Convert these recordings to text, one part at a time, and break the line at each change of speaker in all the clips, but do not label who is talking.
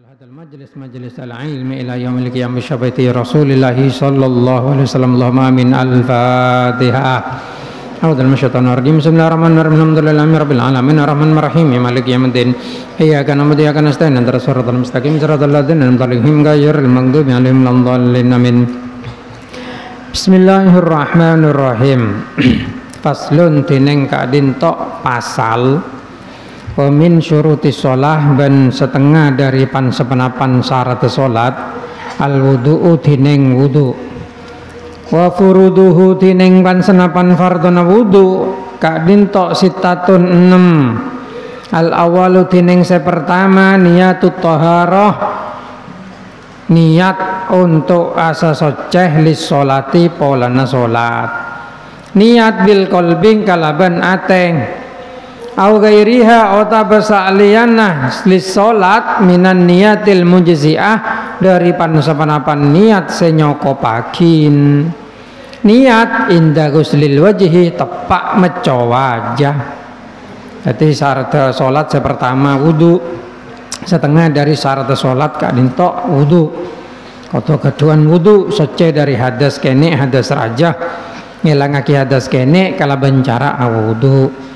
هذا المجلس مجلس العلم إلى يوم القيامة بشفاعة رسول الله صلى الله عليه وسلم. اللهم آمين. الفاتحة. أعوذ بالله من الشيطان الرجيم. بسم الله الرحمن الرحيم. الحمد لله رب العالمين الرحمن الرحيم مالك يوم الدين. إياك نعبد وإياك نستعين اهدنا الصراط المستقيم صراط الذين أنعمت عليهم غير المغضوب عليهم ولا الضالين آمين. Bismillahirrahmanirrahim. Faslun tining kadin tok pasal min syuruti sholah ben setengah dari sepenapan syarat sholat al wudu'u tining wudu wa furuduhu tining senapan fardhona wudu kadin tok sitatun 6 al awalu tining sepertama niyatut thaharah niat untuk asa soceh lis sholati polana sholat niat bil kolbing kalaban ateng au gairiha ota basaliyana lis sholat minan niyatil mujzi'ah dari pansapan niat senyokopakin niat inda guslil wajhi tepak meco wajah. Jadi syarat sholat sepertama wudu, setengah dari syarat sholat kadin tok wudu atau keduan wudu soce dari hadas kene hadas raja ngilangake hadas kene kala bencara wudu.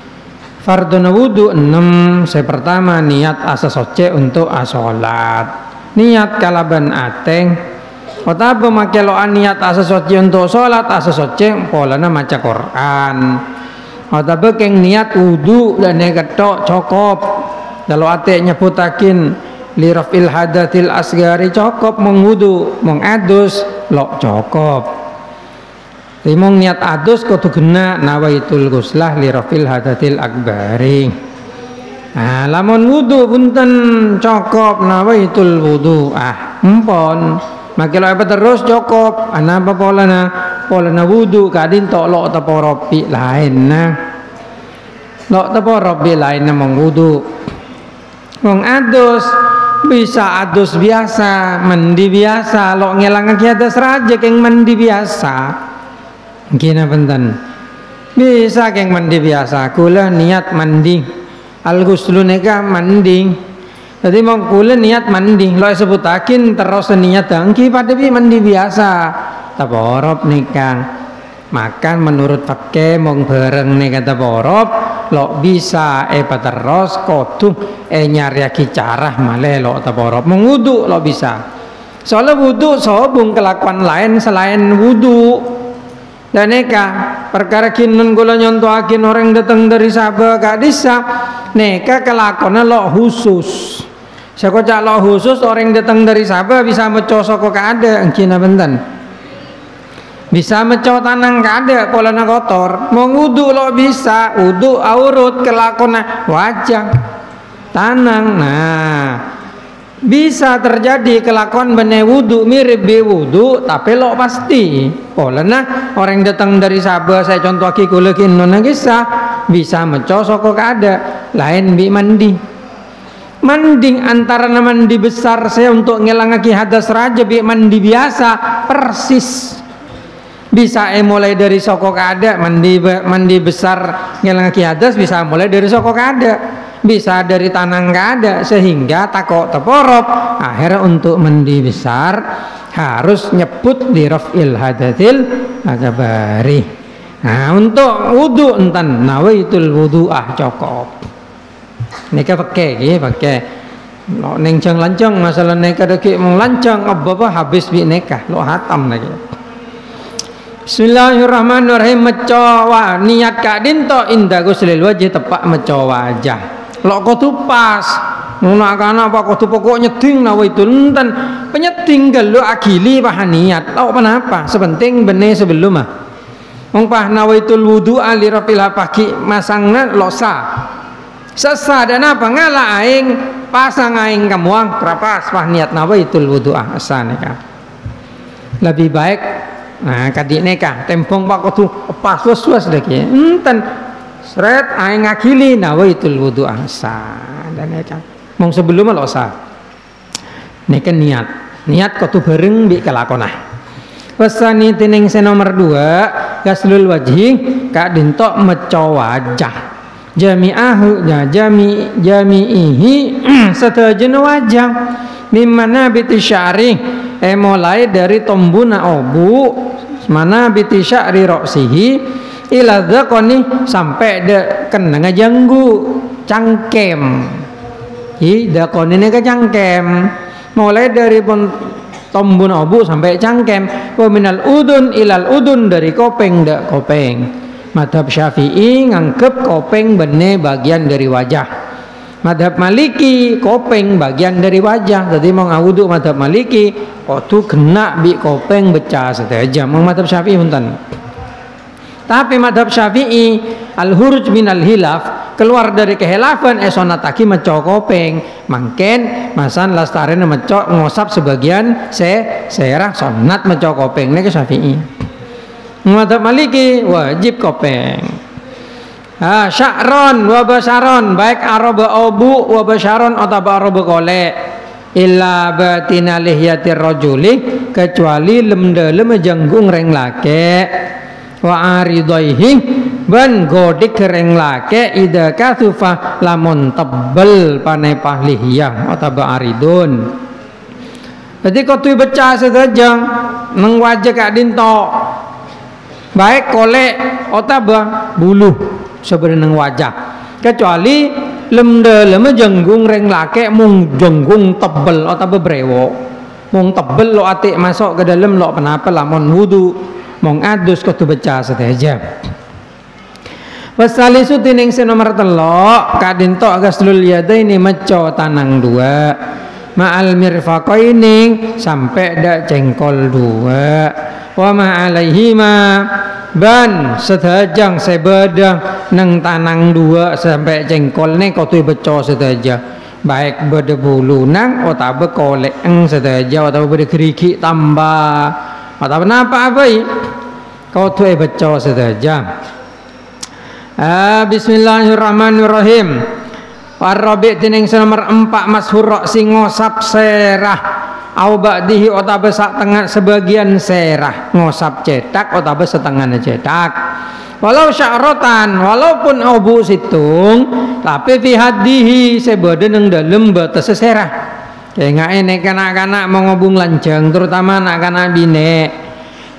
Fardhona wudu 6 sepertama niat asa soce untuk asolat niat kalaban ateng otaba makeloan niat asa soce untuk solat asa soce polana maca Quran otaba keng niat wudu dan ketok cokop kalau ate nyebutakin lirafil hadatil asgari cokop mengwudu mengadus lo cokop timong niat adus kudu gena nawaitul ghuslah lirafil hadatil akbari. Nah, lamun wudu punten cokop nawaitul wudu empon makelo apa terus cokop anapa polana wudu kadin tok lo taporopi lain nah lo taporopi lain mong wudu mong adus bisa adus biasa mandi biasa lo ngelangake adas raja keng mandi biasa gina benten bisa keng mandi biasa kula niat mandi al ghuslu neka mandi jadi mau kula niat mandi lo sebutakin terus niat dangki pada mandi biasa taborop nikang makan menurut pakai mong bareng neka taborop lo bisa terus kotu nyariaki carah male lo taborop mengudu lo bisa soalnya wudu sobung kelakuan lain selain wudu. Dan neka perkara kinun gula nyontoakin orang datang dari Sabah kak disa neka kelakonnya lo khusus sekocak lo khusus orang datang dari Sabah bisa meco soko kada engkina benten bisa meco tanang kada polana kotor mau wudu lo bisa wudu aurut kelakonnya wajah tanang nah bisa terjadi kelakuan bene wudu mirip be wudu tapi lo pasti polana orang datang dari Sabah saya contoh aki kulekin nona kisah bisa meco soko kada lain bi mandi manding antara mandi besar saya untuk ngelangaki hadas raja bi mandi biasa persis bisa mulai dari soko kada mandi besar ngelangaki hadas bisa mulai dari soko kada bisa dari tanang kada sehingga takok teporop akhirnya untuk mandi besar harus nyebut di raf'il hadatil akbari. Nah untuk wudu enten nawaitul wudu'ah cokop neka pakai lo nengcang lancang masalah neka deki mau lancang apa habis bi neka lo hatam lagi. Bismillahirrahmanirrahim. Mecowa niat kadin to inda guslil wajhi tepak meco wajah lo kudu pas nuna kana apa kudu pokok nyeding nawaitul enten penyeting gelo akili pah niat lo kenapa sepenting bene sebelum wong pah nawaitul wudu ali rafil pagi masangna lo sesa dan apa ngala aing pasang aing kamuang krapas pah niat nawaitul wudu asaneka lebih baik nah kadik neka tempong pak kudu pas was lagi enten seret aing ngakili nawaitul wudu asa dan neka mong sebelum lo neka niat kudu bareng bi kelakonah pesani tining nomor 2 gaslul wajhi kadin tok meco wajah jami'ahu ya jami'ihi sedajen wajah mimana biti sya'ri mulai dari tombuna obu mana biti sya'ri roksihi ila dzaqani sampai de kenanga janggu cangkem dzaqani ini ke cangkem mulai dari tombun obu sampai cangkem wa minal udun ilal udun dari kopeng dak kopeng. Madhab Syafi'i nganggep kopeng bene bagian dari wajah. Madhab Maliki kopeng bagian dari wajah. Jadi mau ngawudu madhab Maliki kudu kena bi kopeng becah saja. Mau madhab Syafi'i punten. Tapi madhab Syafi'i al-huruj minal hilaf keluar dari kehilafan sonataki meco kopeng mangken masan lastaren meco ngosap sebagian serah sonat meco kopeng nek Syafi'i. Madhab Maliki wajib kopeng. Sya'ron wa basyaron baik aroba obu wa basyaron atau aroba kolek illa batina lihyatir rajuli kecuali lemdalem janggung reng lake wa aridaihi ban godik reng lake ida kathufa lamun tebel panepah lihyah atau aridun. Jadi kotui becah saja nang wajah kak dinto baik kolek otabah bulu sebenarnya wajah kecuali lemde jenggung reng lake mung jenggung tebel otabah brewo mung tebel lo atik masuk ke dalam lo kenapa lamun wudu mung adus kau tu baca saja. Wasalisu tining nomor telok kadinto agaslul yadaini meco tanang dua ma'al mirfaqaini sampai dak cengkol dua wa ma'alaihima ban sedajang sebedang neng tanang dua sampai cengkol ne kau tu beco sedaja baik bede bulu nang atau bekolek sedaja atau bede keriki tambah atau apa abai kau tu beco sedaja. Bismillahirrahmanirrahim. Ar-rabi' tining nomor 4 mashur sing ngosap serah au ba'dihi utawa sak tengah sebagian serah ngosap cetak utawa setengah cetak walau sya'rotan walaupun obu situng tapi fi hadihi sebade nang dalem batas serah kayak ngene kanak-kanak mau ngobung lanjang terutama anak-anak bine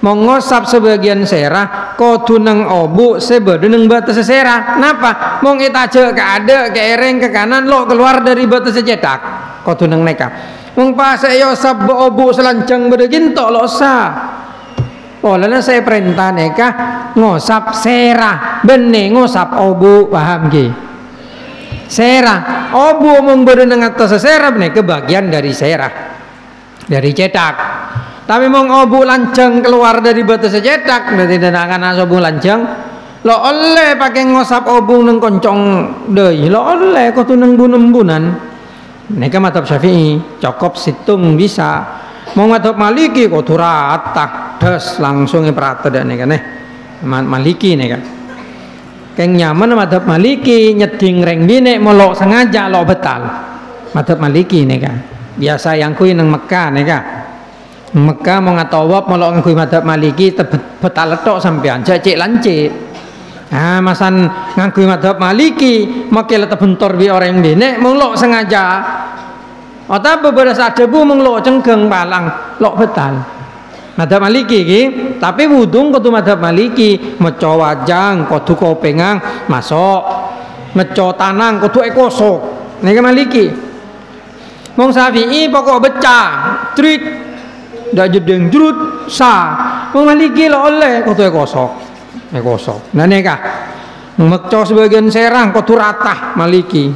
mau ngosap sebagian serah kudu nang obu sebade nang batas serah napa mong itaje ke ada ke ereng ke kanan lo keluar dari batas cetak kudu nang neka mong pas yo sab obu selancang bedegin tok lo sa olehna saya perintah neka ngosap serah bene ngosap obu paham ki serah obu mong bede nang atas serah bene kebagian dari serah dari cetak. Tapi mong obu lancang keluar dari batas cetak berarti tidak akan obu lancang lo oleh pakai ngosap obu neng koncong deh lo oleh kau tu neng bunan neka madhab Syafi'i cukup situng bisa mau madhab Maliki kau tu rata des langsung perata dan neka nih Maliki neka keng nyaman madhab Maliki nyeding reng bine melok sengaja lo betal madhab Maliki neka biasa yang kui neng Mekah neka Mekah mau ngatawab mau ngakui madhab Maliki betal letok sampean cek lancik masan ngakui madhab Maliki makai letak bentor bi orang bine menglok sengaja atau beberapa saat debu menglok cenggeng balang lok betal madhab Maliki ki tapi wudung kudu madhab Maliki meco wajang kudu kopengang masuk meco tanang kudu ekosok nega Maliki mong Syafi'i pokok becah trik dak jedeng jurut sah Maliki lo oleh kudu ekosok nah neka meco sebagian serang kudu ratah Maliki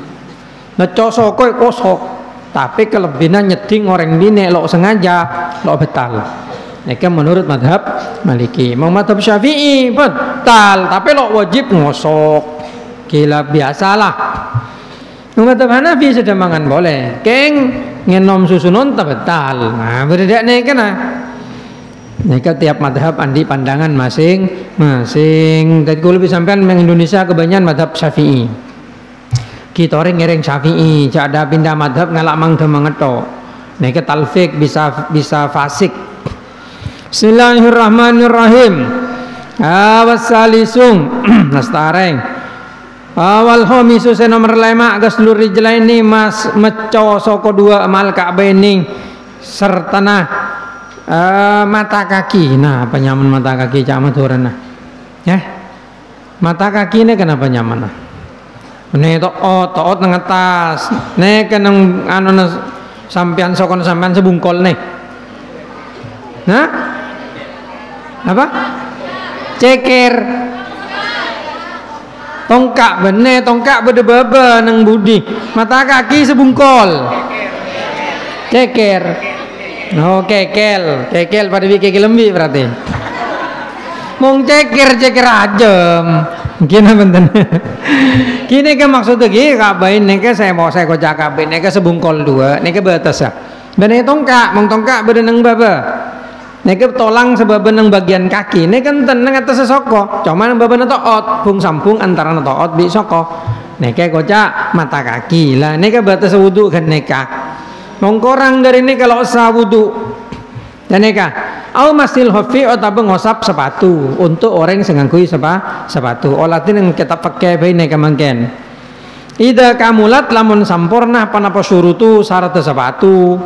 meco soko ekosok tapi kelebihan nyeding orang bine lo sengaja lo betal neka menurut madhab Maliki mau madhab Syafi'i betal tapi lo wajib ngosok gila biasalah madhab Hanafi sudah mangan boleh keng ngenom susu non betal nah beda neka nah neka tiap madhab andi pandangan masing-masing dan kalau lebih sampean meng Indonesia kebanyakan madhab Syafi'i kita orang ngereng Syafi'i cak ada pindah madhab ngalak mang demangeto neka talfik bisa fasik. Bismillahirrahmanirrahim. Awasalisung nastareng Awal khamisu se nomor 5 gaslur rijlaini mas meco soko dua mal ka'baini serta mata kaki. Nah, apa nyaman mata kaki cak maturan nah. Ya. Mata kaki ini kenapa nyaman nah? Ini toot nang atas. Nih kenang anu sampean sokon sampean sebungkol nih. Nah? Apa? Ceker. Tongkak bener, tongkak bede-bebe nang budi. Mata kaki sebungkol. Ceker. Oh, kekel pada bikin lembi berarti. Mong ceker ajem. Gini benten. Kini ke maksudnya gini kabain neke saya mau saya kocak kabain neke sebungkol dua neke batas ya. Bener tongkak, mong tongkak bede nang baba. Neke tolang sebab nang bagian kaki. Neke tenang atas sesoko. Cuma nang baba toot, bung sampung antara toot bi soko. Neke kocak mata kaki lah. Neke batas wudu kan neka. Mongkorang dari ini kalau usah wudu. Dan neka. Au masil hofi atau ngosap sepatu untuk orang yang ngangkui sepatu. Olatin yang kita pakai bayi neka mangken. Ida kamulat lamun sampurna panapa surutu syarat sepatu.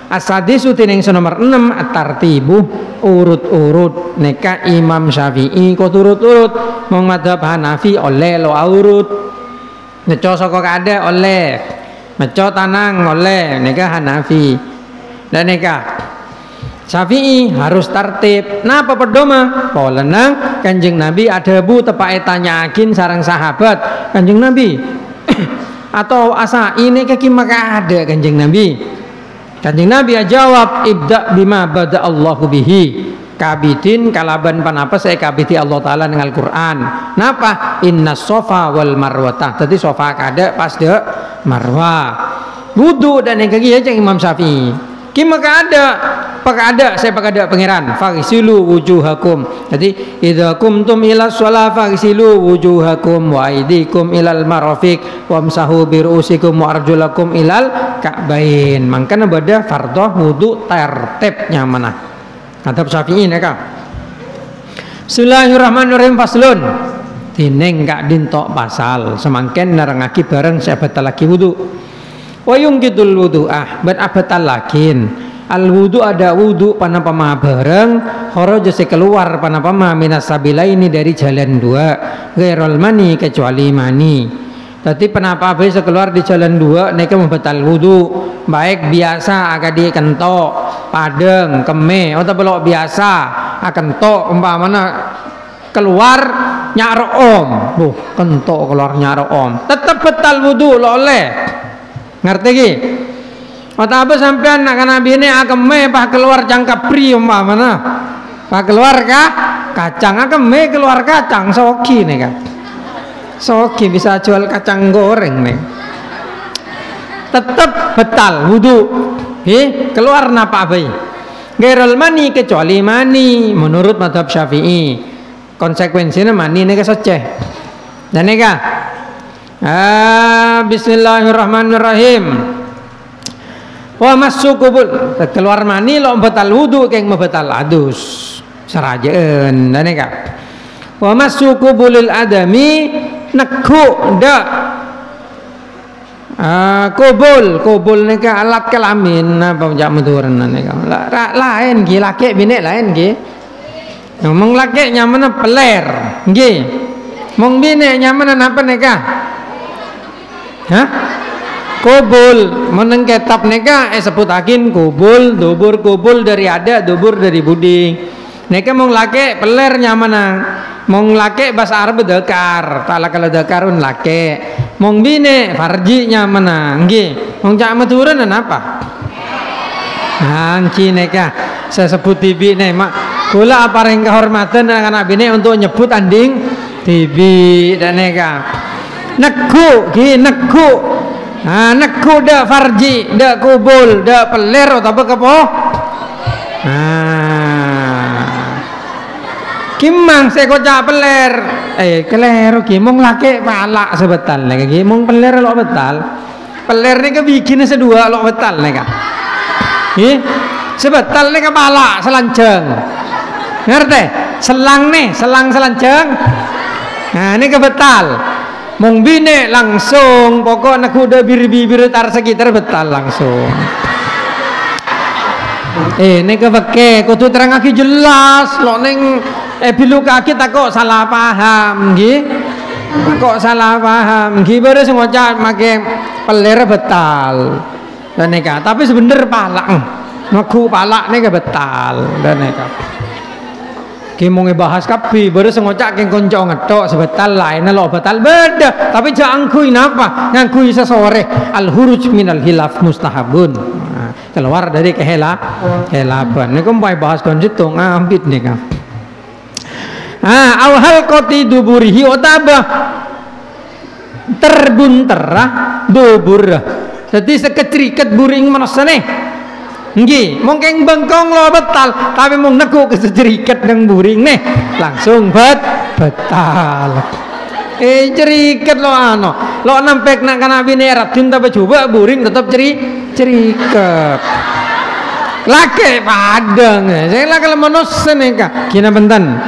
Asadisu tineng nomor 6 at-tartibu urut-urut neka Imam Syafi'i ko turut-urut mong madhab Hanafi oleh lo urut neco soko kada oleh meco tanang oleh neka Hanafi dan neka Syafi'i harus tertib. Napa pedoma? Polenang Kanjeng Nabi ada bu tepak tanyakin sarang sahabat Kanjeng Nabi atau asa ini kaki maka ada Kanjeng Nabi. Kanjeng Nabi jawab ibda bima bada Allahu bihi kabitin kalaban panapa saya kabiti Allah Ta'ala dengan Al-Quran. Napa? Inna sofa wal marwata. Tadi sofa kada pas de marwah wudu dan yang kaki aja Imam Syafi'i kima ada saya pakada pangeran fagsilu wujuhakum. Jadi idza kumtum ila shalah fagsilu wujuhakum wa aydikum ilal marafiq wamsahu bi ru'usikum wa arjulakum ilal ka'bain. Mangkana bada fardhu wudu tertibnya mana kata Syafi'i neka. Bismillahirrahmanirrahim faslun tineng gak dintok pasal semangken narangaki bareng sahabat lagi wudu wa yungkidul wudu'ah ban abatal lakin al wudu ada wudu panapama bareng kharaja keluar panapama minas sabilaini dari jalan dua ghairul mani kecuali mani. Tadi panapa bisa keluar di jalan dua neka membatal wudu baik biasa agak di kentok padeng keme atau belok biasa akan tok umpamana keluar nyaroom kentok keluar nyaroom tetap batal wudu lo oleh ngerti ki. Mata apa sampean nak nabi ini akeme pah keluar jangka pri umpamana pah keluar kacang akeme keluar kacang soki nih kan soki bisa jual kacang goreng nih tetap batal wudu keluar napa bayi gairul mani kecuali mani menurut madhab Syafi'i konsekuensinya mani nih kesoceh dan nih Bismillahirrahmanirrahim. Wa masukubul keluar mani lo batal wudu keng batal adus sarajeun dan eka. Wa masukubulil adami nekhu dak kubul neka alat kelamin apa jak meturan neka lain ki laki bini lain ki ngomong laki nyaman peler nggih mong bini nyaman apa neka hah kubul meneng ketap neka sebutakin kubul dubur kubul dari ada dubur dari budi neka mong lake peler nyaman mong lake bahasa Arab dekar tak kalau dekarun lake mong bine farji nyaman nggih mong cak meturan apa angki neka saya sebut tibi nih mak kula apa yang kehormatan anak bine untuk nyebut anding tibi dan neka neku ki neku nekku dak farji dak kubul dak peler atau apa kepo kimang saya kocak peler kelero kimong laki palak sebetal nih kimong peler lo betal peler nih kebikin sedua lo betal nih kak sebetal nih kepala selanjang ngerti selang nih selang selanjang nah ini kebetal Mong bine langsung pokok nak udah bibir tar sekitar betal langsung. Nek kepake kudu terang aki jelas lo neng bilu kaki tak kok salah paham nggih. Kok salah paham nggih baru ngocak make peler betal. Dan neka tapi sebener palak. Ngaku palak nek betal dan neka. Ki mung bahas kabeh baru ngocak ke konco ngetok sebetal lain lo betal beda tapi jangan kui napa ngangkui sesore al huruj minal hilaf mustahabun keluar dari kehelapan niku mpai bahas kon situ ngambit nika awhal qati duburihi otabah terbunterah dubur jadi sekeceriket buring menasane nggih mungkin bengkong lo betal tapi mung nekuk keseceriket nang buring nih langsung betal ceriket lo lo nampek nak kana bine radin tapi coba buring tetap ceriket laki padang saya lah kalau monos seneka kina benten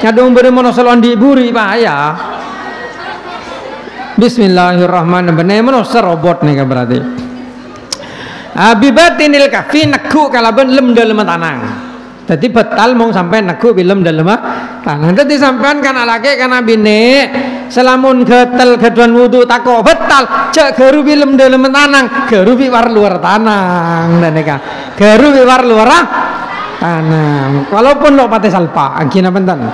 ngadung beri monos lo di buri bahaya Bismillahirrahmanirrahim monos robot nih berarti Abibatinil kafi neku kalaban lem dalam tanang. Jadi betal mau sampai neku bilem dalam tanang. Jadi sampean kana laki kana bine selamun getel geduan wudu tako betal cek geru bilem dalam tanang geru biwar luar tanang dan neka geru biwar luar tanang. Walaupun lo pate salpa angkina benten.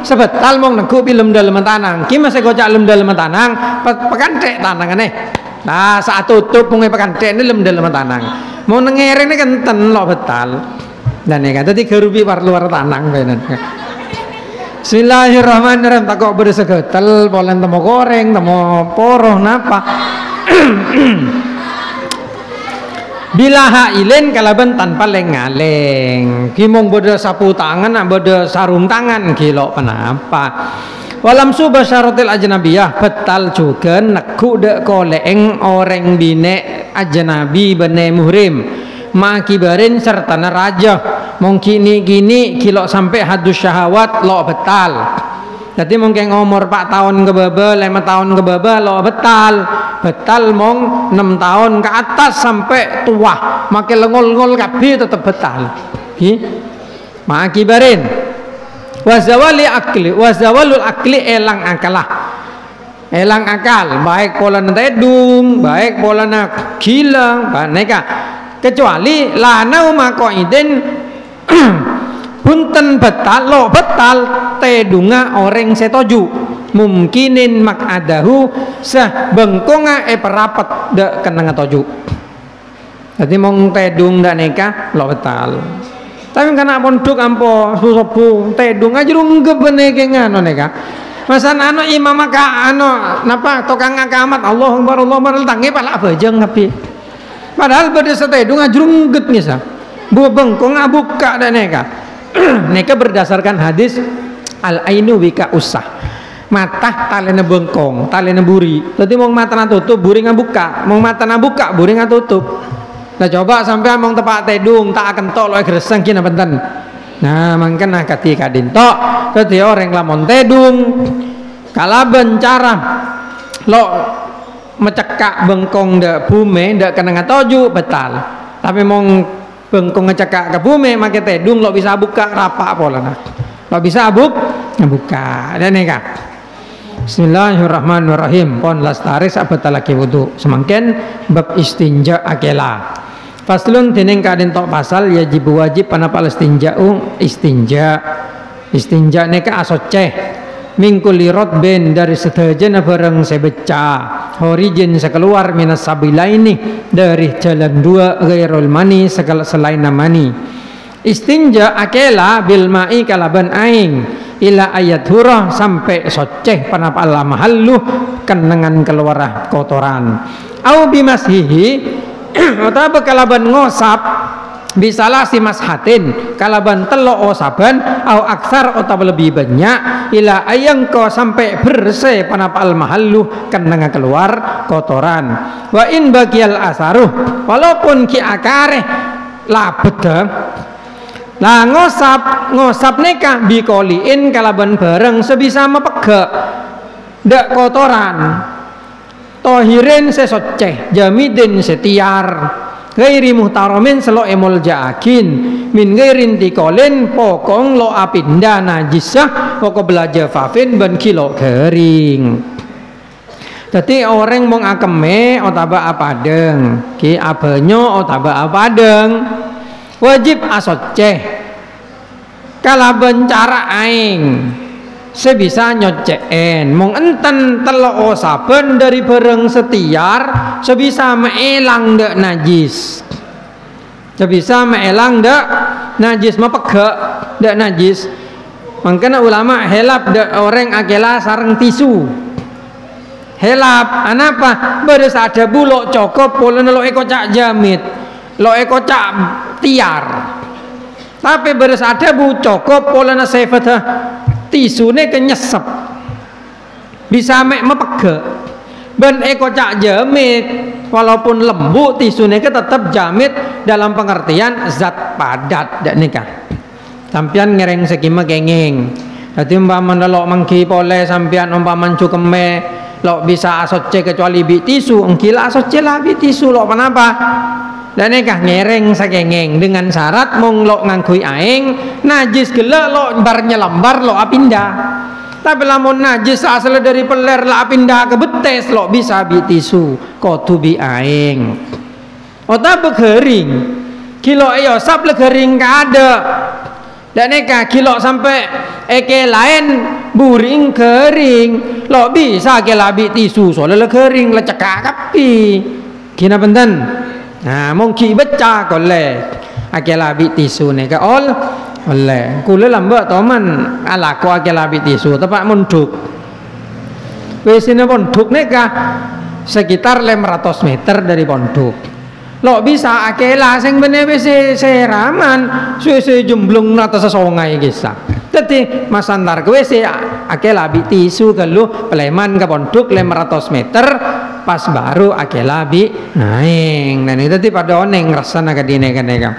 Sebetal mau neku bilem dalam tanang. Kima segocak lem dalam tanang pekan cek tanang aneh. Nah saat tutup pungai pakan ini lem dalam tanang mau nengereng ini kenten lo betal dan ya kan tadi kerubi war luar tanang benar. Bismillahirrahmanirrahim tak kok bersegetel polen temu goreng temu poroh napa bila hailin kalaban tanpa lengaleng kimong bodo sapu tangan bodo sarung tangan kilo kenapa walam subah syaratil ajnabiyah betal juga neku dek koleng orang bine ajnabi bene muhrim makibarin serta neraja mungkin gini kilo sampai hadus syahwat lo betal jadi mungkin umur 4 tahun ke bawah 5 tahun ke bawah lo betal mong 6 tahun ke atas sampai tua makin lengol kabeh tetap betal makibarin wazawalul akli elang akal baik pola tedung baik pola gila neka kecuali lana makoiden punten betal lo betal tedunga orang setoju mungkinin makadahu sah bengkonga perapat de kenanga toju jadi mong tedung dak neka lo betal tapi karena pondok ampo susobu tedung aja runggep beneke ngano neka masan imam maka napa tukang akamat Allah tangi pala bajeng tapi padahal pada setedung aja runggep ngisa buah bengkong buka dan neka neka berdasarkan hadis al ainu wika usah mata talena bengkong talena buri jadi mau mata tutup buri ngabuka mau mata nabuka buri ngatutup. Nah coba sampai among tepak tedung tak akan tok lo greseng kina benten. Nah mangken ketika dintok dadi orang lamun tedung kalaben cara lo mecekak bengkong ndak bume ndak kena ngatoju betal. Tapi mong bengkong ngecekak ke bume make tedung lo bisa buka rapak polana. Lo bisa buka. Dan neka. Bismillahirrahmanirrahim. Pon lastaris abata laki wudu. Semangken bab istinja akela. Faslun dening kaden tok pasal wajib panapal istinja neka asoceh mingkuli rotben dari sedajana barang sebeca horijin sekeluar minas sabilaini dari jalan dua ghairul mani selain mani istinja akela bil ma'i kalaban aing ila ayat hurah sampai soceh panapal mahallu kenangan keluar kotoran au bimashihi atau kalaban ngosap bisalah si mashatin kalaban telo osaban au aksar atau lebih banyak ila ayang ko sampai bersih panapal mahallu kenanga keluar kotoran wa in bagial asaruh walaupun ki akare labet lah ngosap neka bikoliin kalaban bareng sebisa mepegak dak kotoran, tohirin sesoceh, jamidin setiar, gairi muhtaramin selo emol jaakin, min gairin tikolin pokong lo apinda najisah, pokok belajar fafin ben kilo kering. Jadi orang mong akeme otaba apadeng, ki abenyo otaba apadeng, wajib asoceh. Kalaben cara aing sebisa nyoceen, mong enten telo saben dari bareng setiar, sebisa meelang dek najis, sebisa meelang dek najis, mapegak dek najis. Makanya ulama helap dek orang akela sareng tisu. Helap, anapa? Beres ada bulok cokop, polen lo ekocak jamit, lo ekocak tiar. Tapi beres ada bu cokop, polen sefat tisune kenyesep, bisa mek mepege. Ben ekocak jamit, walaupun lembut tisune ke tetap jamit dalam pengertian zat padat dak nikah. Sampian ngereng sekima kenging. Dadi umpama lo mangki pole sampian umpama cukeme lo bisa asoce kecuali bi tisu, engkila asoce lah bi tisu lo kenapa? Dan nikah ngereng sakengeng dengan syarat mong lo ngangkui aing najis gela lo bar nyelambar lo apindah. Tapi lamun najis asal dari peler lo apindah ke betes lo bisa bi tisu kotu bi aing. Ota bekering kilo ayo sap le kering kada. Dan nikah kilo sampai eke lain buring kering lo bisa ke labi tisu soalnya kering lecekak kapi kina benten. Nah mungkin baca kole ake labi tisu neka oleh kule lambak toman ala ko ake labi tisu tepak munduk wesine ponduk neka sekitar 500 meter dari ponduk. Lo bisa akela sing bene wis seraman suwe jemblung atas sungai kisah. Dadi Mas antar kowe akela bi tisu kelu Pleman ke pondok 500 meter pas baru akela bi naing. Nah itu pada oneng rasana ka dine kaneka.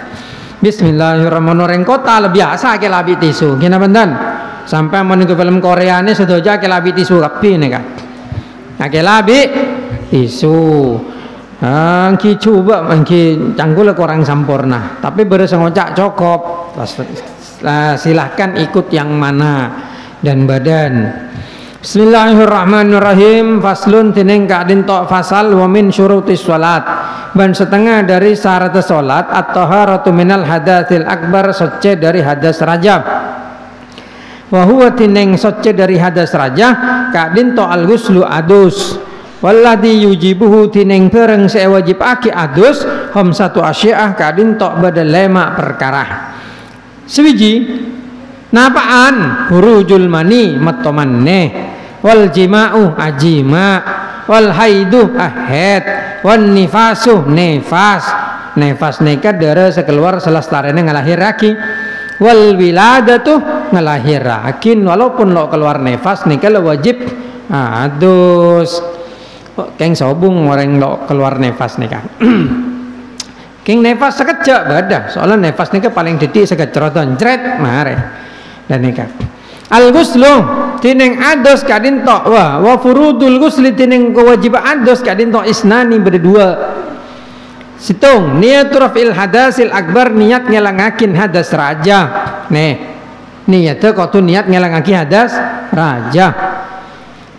Bismillahirrahmanirrahim. Kota biasa akela bi tisu. Kena benten. Sampai mun ke film Korea ne sedoja akela bi tisu kapi neka. Akela bi tisu. Angki coba angki canggul kurang sempurna tapi beres ngocak cokop silahkan ikut yang mana dan badan. Bismillahirrahmanirrahim. Faslun tineng kadin tok fasal wa min syurutis salat ban setengah dari syarat salat at-taharatu minal hadatsil akbar suci dari hadas rajab wa huwa tineng suci dari hadas rajah kadin tok al-ghuslu adus walladhi yujibuhu tineng pereng sewajib aki adus hom satu asyiah kadin tok badal lema perkara sewiji napaan hurujul mani matomanne wal jima'u ajima wal haidu ahed wan nifasu nefas neka dara sekeluar selastarene ngalahiraki wal wiladatu ngalahirakin walaupun lo keluar nefas neka lo wajib adus. Keng sobung orang lo keluar nefas nih kan. Keng nefas sekejap badah. Soalnya nefas nih paling detik sekejrotan jret mare. Dan nih kan. Al ghuslu tineng ados kadin tok wa furudul ghusli tineng kewajiban ados kadin tok isnani berdua. Situng niatur fil hadasil akbar niat ngelangakin hadas raja. Nih niatnya kau tuh niat ngelangakin hadas raja.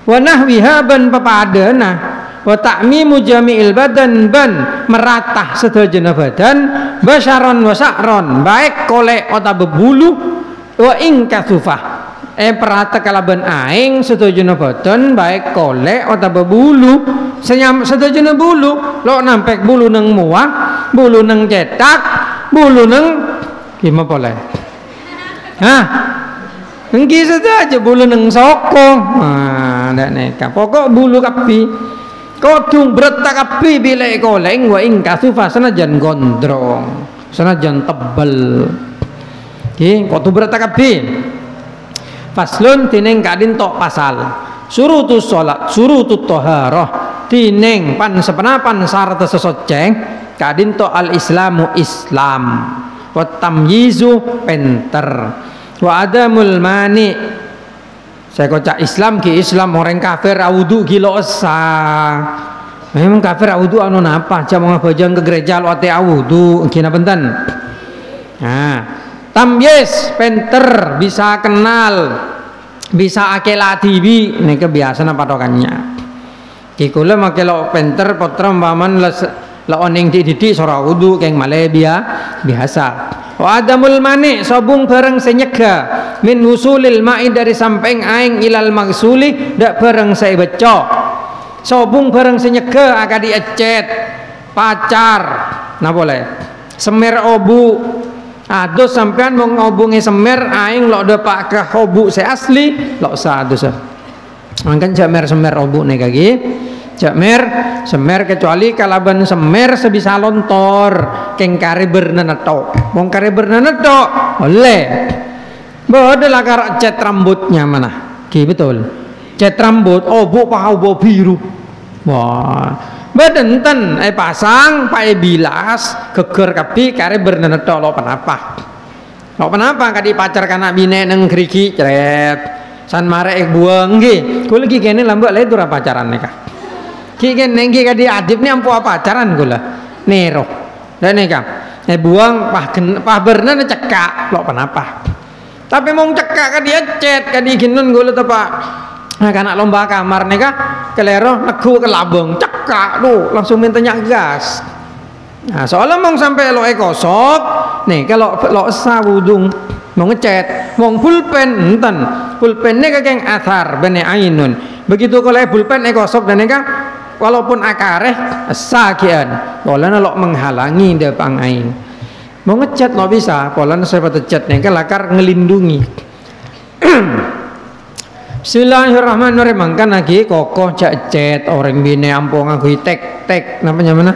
Wa nahwiha ban papadana wa ta'mimu jami'il badan ban meratah sedaya badan basyaron wa sa'ron baik kolek ota bebulu wa ing kasufah perata kalaban aing sedaya badan baik kolek ota bebulu senyam sedaya bulu lo nampek bulu nang muah bulu nang cetak bulu nang gimana boleh engki saja bulu nang soko ndak neka pokok bulu kapi kodung bereta kapi bila koleng wa ing kasufa senajan gondrong senajan tebel ki kodung bereta kapi faslun tineng kadin tok pasal surutus salat surutut taharah tineng pan sepenapan syarat sesoceng kadin tok al islamu islam wa tamyizu penter wa adamul mani Saya kocak Islam ki Islam orang kafir wudu ki lo esa. Memang kafir wudu anu napa? Cuma ngabajang ke gereja lo ate wudu kina benten. Nah, tamyiz penter bisa kenal, bisa akela tibi nih kebiasaan patokannya. Ki kula make lo penter potra paman la oning dididik sora wudu keng malebia biasa. Wa adamul mani sobung bareng senyega min wusulil ma'i dari samping aing ilal magsuli dak bareng saya beco. Sobung bareng senyega agak diecet pacar. Nah boleh. Semer obu. Aduh sampean mau ngobungi semer aing lo depak ke obu saya asli lo sa aduh sa. Mangkan semer obu nih kaki. Semer kecuali kalaban semer sebisa lontor keng kare bernenetok mong kare bernenetok oleh bodoh karak cat rambutnya mana ki betul cat rambut obo pahau biru wah bedenten pasang pae bilas geger kapi kare bernenetok lo kenapa kadi pacar kana bine neng kriki ceret san mare buang nggih kula iki kene lambek le ora pacaran nek ki nengki kadi adip ni ampu pacaran gula nero dan neka buang pah berna cekak lo kenapa tapi mau cekak kadi cet kadi ginun gula tepak nah kanak lomba kamar neka kelero negu ke labong cekak tuh langsung mintanya gas nah soalnya mau sampai lo kosok nih kalau lo sawudung mau ngecet mau pulpen enten pulpennya kakeng athar bene ainun begitu kalau pulpen kosok dan neka walaupun akareh sakian polana lo menghalangi depan aing mau ngecat lo bisa polana saya pada cat nih lakar ngelindungi. Bismillahirrahmanirrahim kan lagi kokoh cet orang bine ampung aku tek namanya mana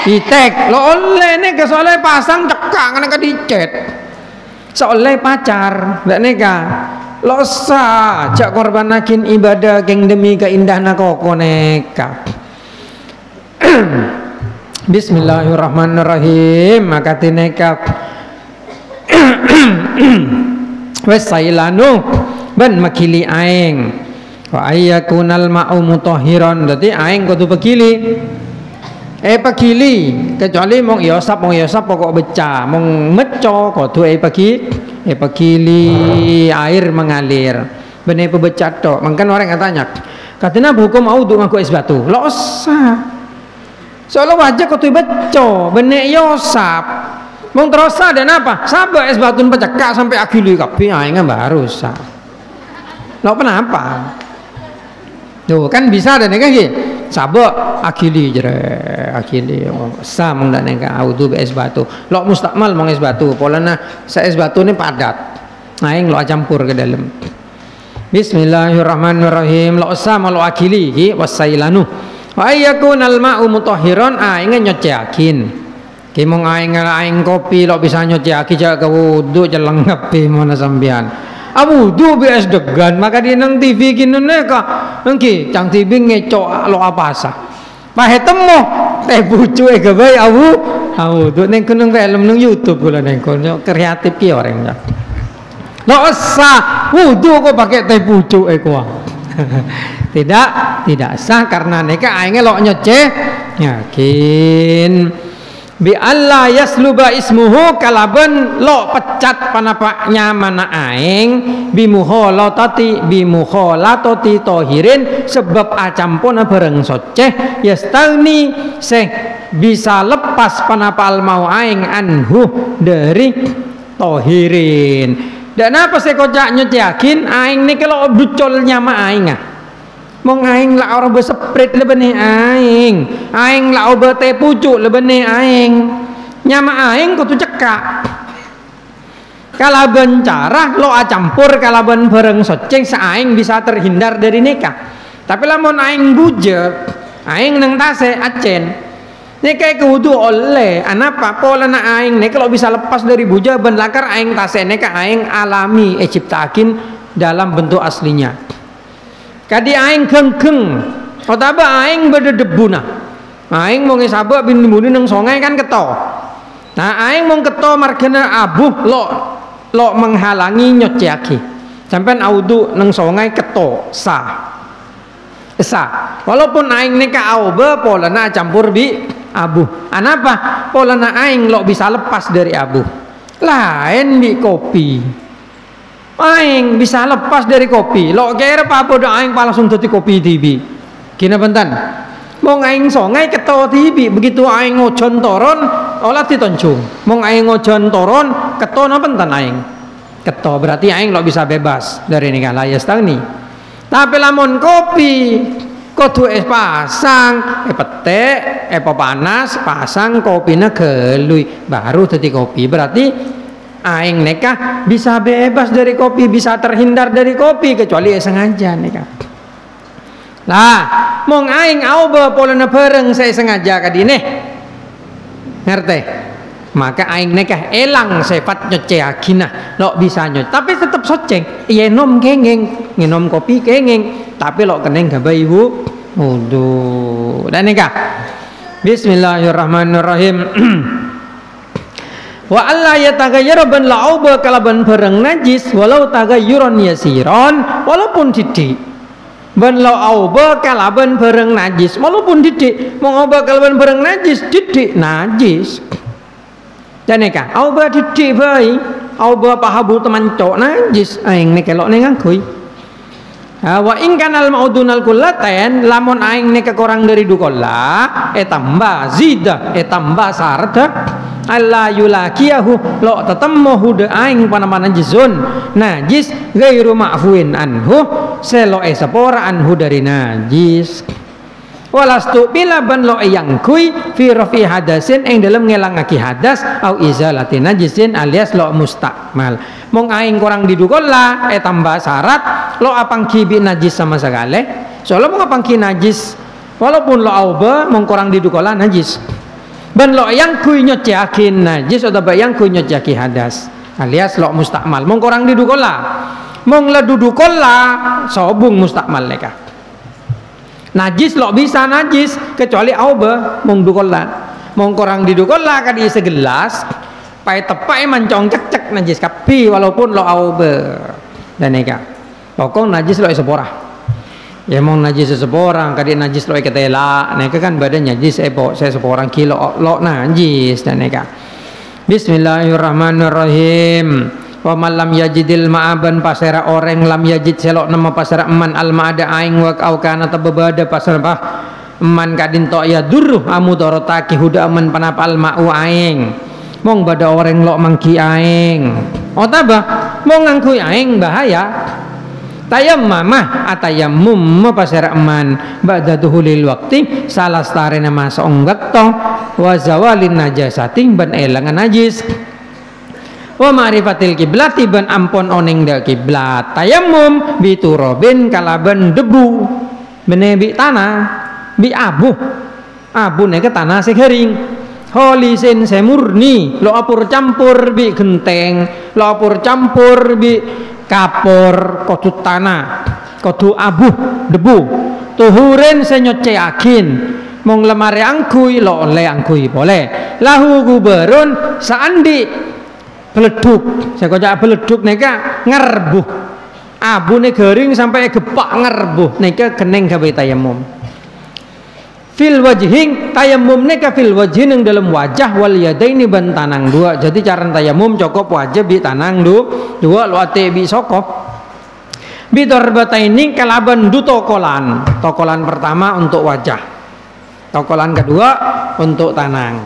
itek lo oleh nih soalnya pasang cekak kan dicet soalnya pacar ndak neka lo sa cak korbanakin ibadah geng demi keindahan koko neka. Bismillahirrahmanirrahim maka tineka wes sailanu ban makili aing wa ayyakunal ma'u mutahhiran dadi aing kudu pekili pekili kecuali mong yosap pokok beca mong meco kudu pekili air mengalir benih pebecat tok mangkan orang katanya katanya hukum wudu ngaku es batu lo usah soalnya wajah kau tuh beco benih yosap mau terosa dan apa sabar es batu pecekak sampai akili kapi aingnya baru sah lo kenapa tuh kan bisa dan nggak sabar akili jere akili sah mong dan nggak wudu es batu lo mustakmal mong es batu polana saya es batu ini padat aing lo campur ke dalam. Bismillahirrahmanirrahim lo sah lo akili ki wasailanu wa ayyakunal ma'u mutahhiran aing nyoceakin ki mong aing kopi lo bisa nyoceaki jak wudu jeleng ngapi mana sampean wudu bias degan maka di nang TV kinun ka engki cang TV ngecok lo apa sah pahe temo teh bucu gawe wudu neng kunung film nang YouTube kula neng kono kreatif ki orangnya lo sah wudu kok pakai teh bucu kuah tidak sah karena neka aingnya lo nyoce yakin bi Allah yasluba ismuhu kalaban lo pecat panapaknya mana aing bimuholatati tohirin sebab acampona bareng soceh yastagni seh bisa lepas panapal mau aing anhu dari tohirin dan apa saya kocak nyoceakin aing nih kalau bucolnya ma aing mong aing lah orang berseprit lebih aing lah obat teh pucuk lebih aing nyama aing kutu cekak kalaban cara lo campur kalaban bareng soceng seaing bisa terhindar dari nikah tapi lamun aing bujek aing neng tase acen nikah kudu oleh anapa pola na aing nih kalau bisa lepas dari bujek ben lakar aing tase nikah aing alami ciptakin dalam bentuk aslinya kadi aing kengkeng otaba aing berdebuna aing mau ngesabak bin buni nang songai kan keto nah aing mau keto margana abuh lo menghalangi nyoceaki Sampean audu nang sungai keto sah. Sah. Walaupun aing neka auba polana campur bi abu. Anapa? Polana aing lo bisa lepas dari abu. Lain bi kopi. Aing bisa lepas dari kopi. Lo kira apa bodoh aing langsung dadi kopi tibi. Kina bentan. Mong aing songai keto tibi. Begitu aing ngojon toron olah ditoncung. Mong aing ngojon toron keto napa bentan aing. Keto berarti aing lo bisa bebas dari nikah layas tangni. Tapi lamun kopi kudu es pasang, petek, panas, pasang kopina gelui baru dadi kopi. Berarti aing nikah bisa bebas dari kopi, bisa terhindar dari kopi kecuali sengaja nikah. Lah, mong aing auba polana bareng saya sengaja kadine. Ngerti? Maka aing nikah elang sifat nyoceagina lo bisa nyot tapi tetap soceng yenom kengeng nginom kopi kengeng tapi lo keneng gabai wudu dan nikah. Bismillahirrahmanirrahim. Wa alla yataghayyara ban la'uba kalaban bareng najis walau taghayyuran yasiron walaupun titik ban la'uba kalaban bareng najis walaupun titik mau oba kalaban bareng najis titik najis. Dan nikah, auba didik bayi, auba pahabu teman cok najis, aing nikah lo nengang kui. Wa ingkanal maudunal kullaten, lamun aing nikah korang dari dukola, tambah zida, tambah sarda, Allah yulakiyahu lo tetemu huda aing panama najisun, najis gairu ma'fuin anhu, selo sepora anhu dari najis. Walastu bila ban lo yang kui fi rafi hadasin ing dalam ngelangaki hadas au izalati najisin alias lo mustakmal. Mong aing kurang didukola tambah syarat lo apang kibi najis sama sekali. Soalnya mong apang ki najis walaupun lo auba mong kurang didukola najis. Ban lo yang kui nyoceakin najis atau yang kui nyoceaki hadas alias lo mustakmal. Mong kurang didukola. Mong la dudukola sobung mustakmal leka. Najis lo bisa najis kecuali auba mong dukola mong korang didukola kadi segelas pai tepai mancong cek najis kapi walaupun lo auba dan neka pokok najis lo sepora ya mong najis sepora kadi najis lo ketela neka kan badan najis saya seporang kilo lo najis dan neka. Bismillahirrahmanirrahim. Wa malam yajidil ma'aban pasera orang lam yajid selok nama pasera eman al ma'ada aing wa au kana tababada pasera bah eman kadin to ya durruh amu dorotaki huda aman panapal ma'u aing mong bada orang lo mangki aing otaba mong ngangkui aing bahaya tayammamah atayammum pasera eman ba'da duhulil waqti salah stare nama seonggak to wa zawalin najasating ban elangan najis wa ma'rifatil kiblati ban ampon oning da kiblat tayammum biturobin kalaban debu bene bi tanah bi abu ne ke tanah sekering holisin semurni lo apur campur bi genteng lo apur campur bi kapur kodu tanah kodu abu debu tuhuren senyoceakin mong lemare angkui lo oleh angkui boleh lahu guberun saandi beleduk, saya kocak beleduk neka ngerbuh, abu ne garing sampai gepak ngerbuh, neka keneng gawe tayamum. Fil wajhing tayamum neka fil wajhin yang dalam wajah wal yadaini ban tanang dua. Jadi cara tayamum cukup wajah bi tanang dua lo ate bi sokop. Bi darbataini kalaban du tokolan. Tokolan pertama untuk wajah, tokolan kedua untuk tanang.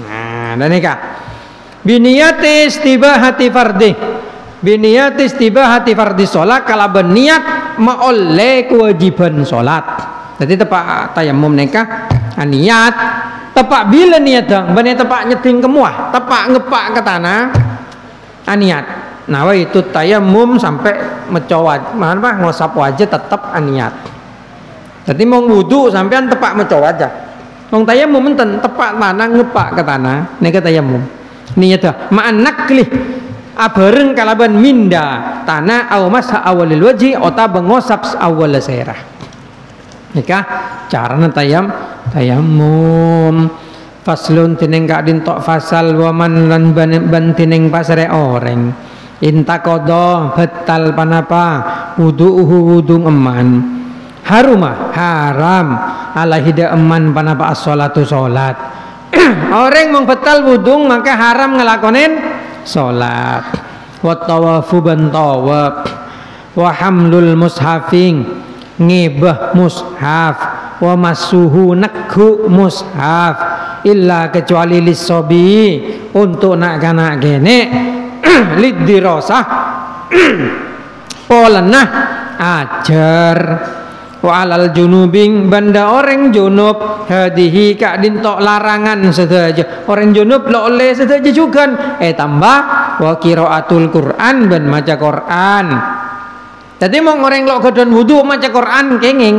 Nah, dan neka. Biniyati istibahati fardhi biniyati istibahati fardhi sholat kalau berniat maoleh kewajiban sholat. Jadi tepak tayamum nikah niat tepak bila niat dong bener tepak nyeting kemuah tepak ngepak ke tanah niat nah itu tayamum sampai mecowat mana ngosap wajah tetap niat. Jadi mau wudu sampean tepak mecowat aja mau tayamum enten tepak mana ngepak ke tanah nikah tayamum niat ma'an nakli abareng kalaban minda tanah au masa awalil wajhi ota bengosap awal serah nikah carana tayamum faslun tineng kadin tok fasal waman lan ban tineng pasare orang Intakodo betal panapa wudu'uhu wudung eman haruma haram ala hida eman panapa as-sholatu sholat. Orang mong betal wudung maka haram ngelakonin sholat. Wa tawafu ban tawaf wa hamlul mushafing ngibah mushaf wa masuhu nakhu mushaf illa kecuali lisobi untuk nak kanak gene lidirosah polenah ajar wa alal junubing banda orang junub hadihi kak dintok larangan saja orang junub lo oleh saja juga tambah wa qiraatul Quran ben maca Quran. Jadi mau orang lo kedon wudu maca Quran kenging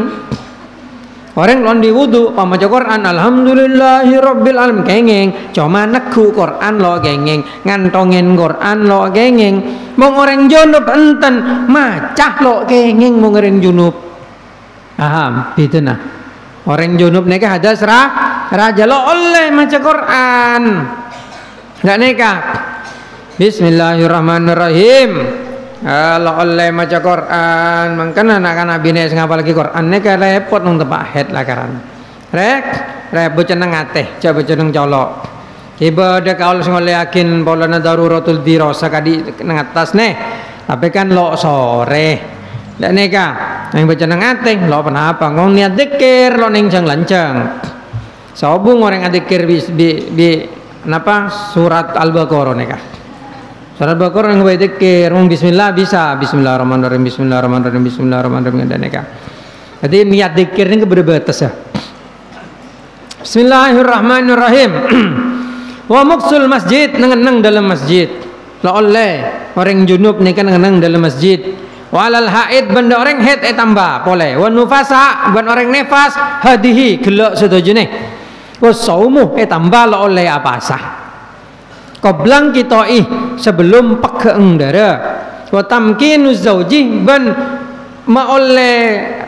orang lo di wudu maca Quran alhamdulillahirabbil alamin kenging cuma nekhu Quran lo kenging ngantongin Quran lo kenging mau orang junub enten macah lo kenging mau orang junub paham gitu nah orang junub nikah ada raja lo oleh maca Quran nggak nikah bismillahirrahmanirrahim lo oleh maca Quran mangkana anak-anak bine sing apalagi Quran nikah repot nang tepak head lah karan rek boceneng ateh coba boceneng colok ibadah kaul sing oleh yakin polana daruratul dirasa kadi nang atas nih tapi kan lo sore ndak nikah yang boceneng ateh lo kenapa ngong niat zikir lo ning jang lancang sobung orang zikir bi napa surat Al-Baqarah nikah surat Al-Baqarah yang baik zikir bismillah bisa bismillahirrahmanirrahim bismillahirrahmanirrahim bismillahirrahmanirrahim dan nikah. Jadi niat zikir ini berbatas ya. Bismillahirrahmanirrahim. Wa muqsul masjid neng dalam masjid. La oleh orang junub nikah neng dalam masjid. Wa alal haid benda orang haid tambah boleh. Wa nufasa ban orang nefas hadihi gelak sedojone. Wa saumu tambah la oleh apa sah. Qoblang kitoi sebelum pekeeng dara wa tamkinuz zauji ban maoleh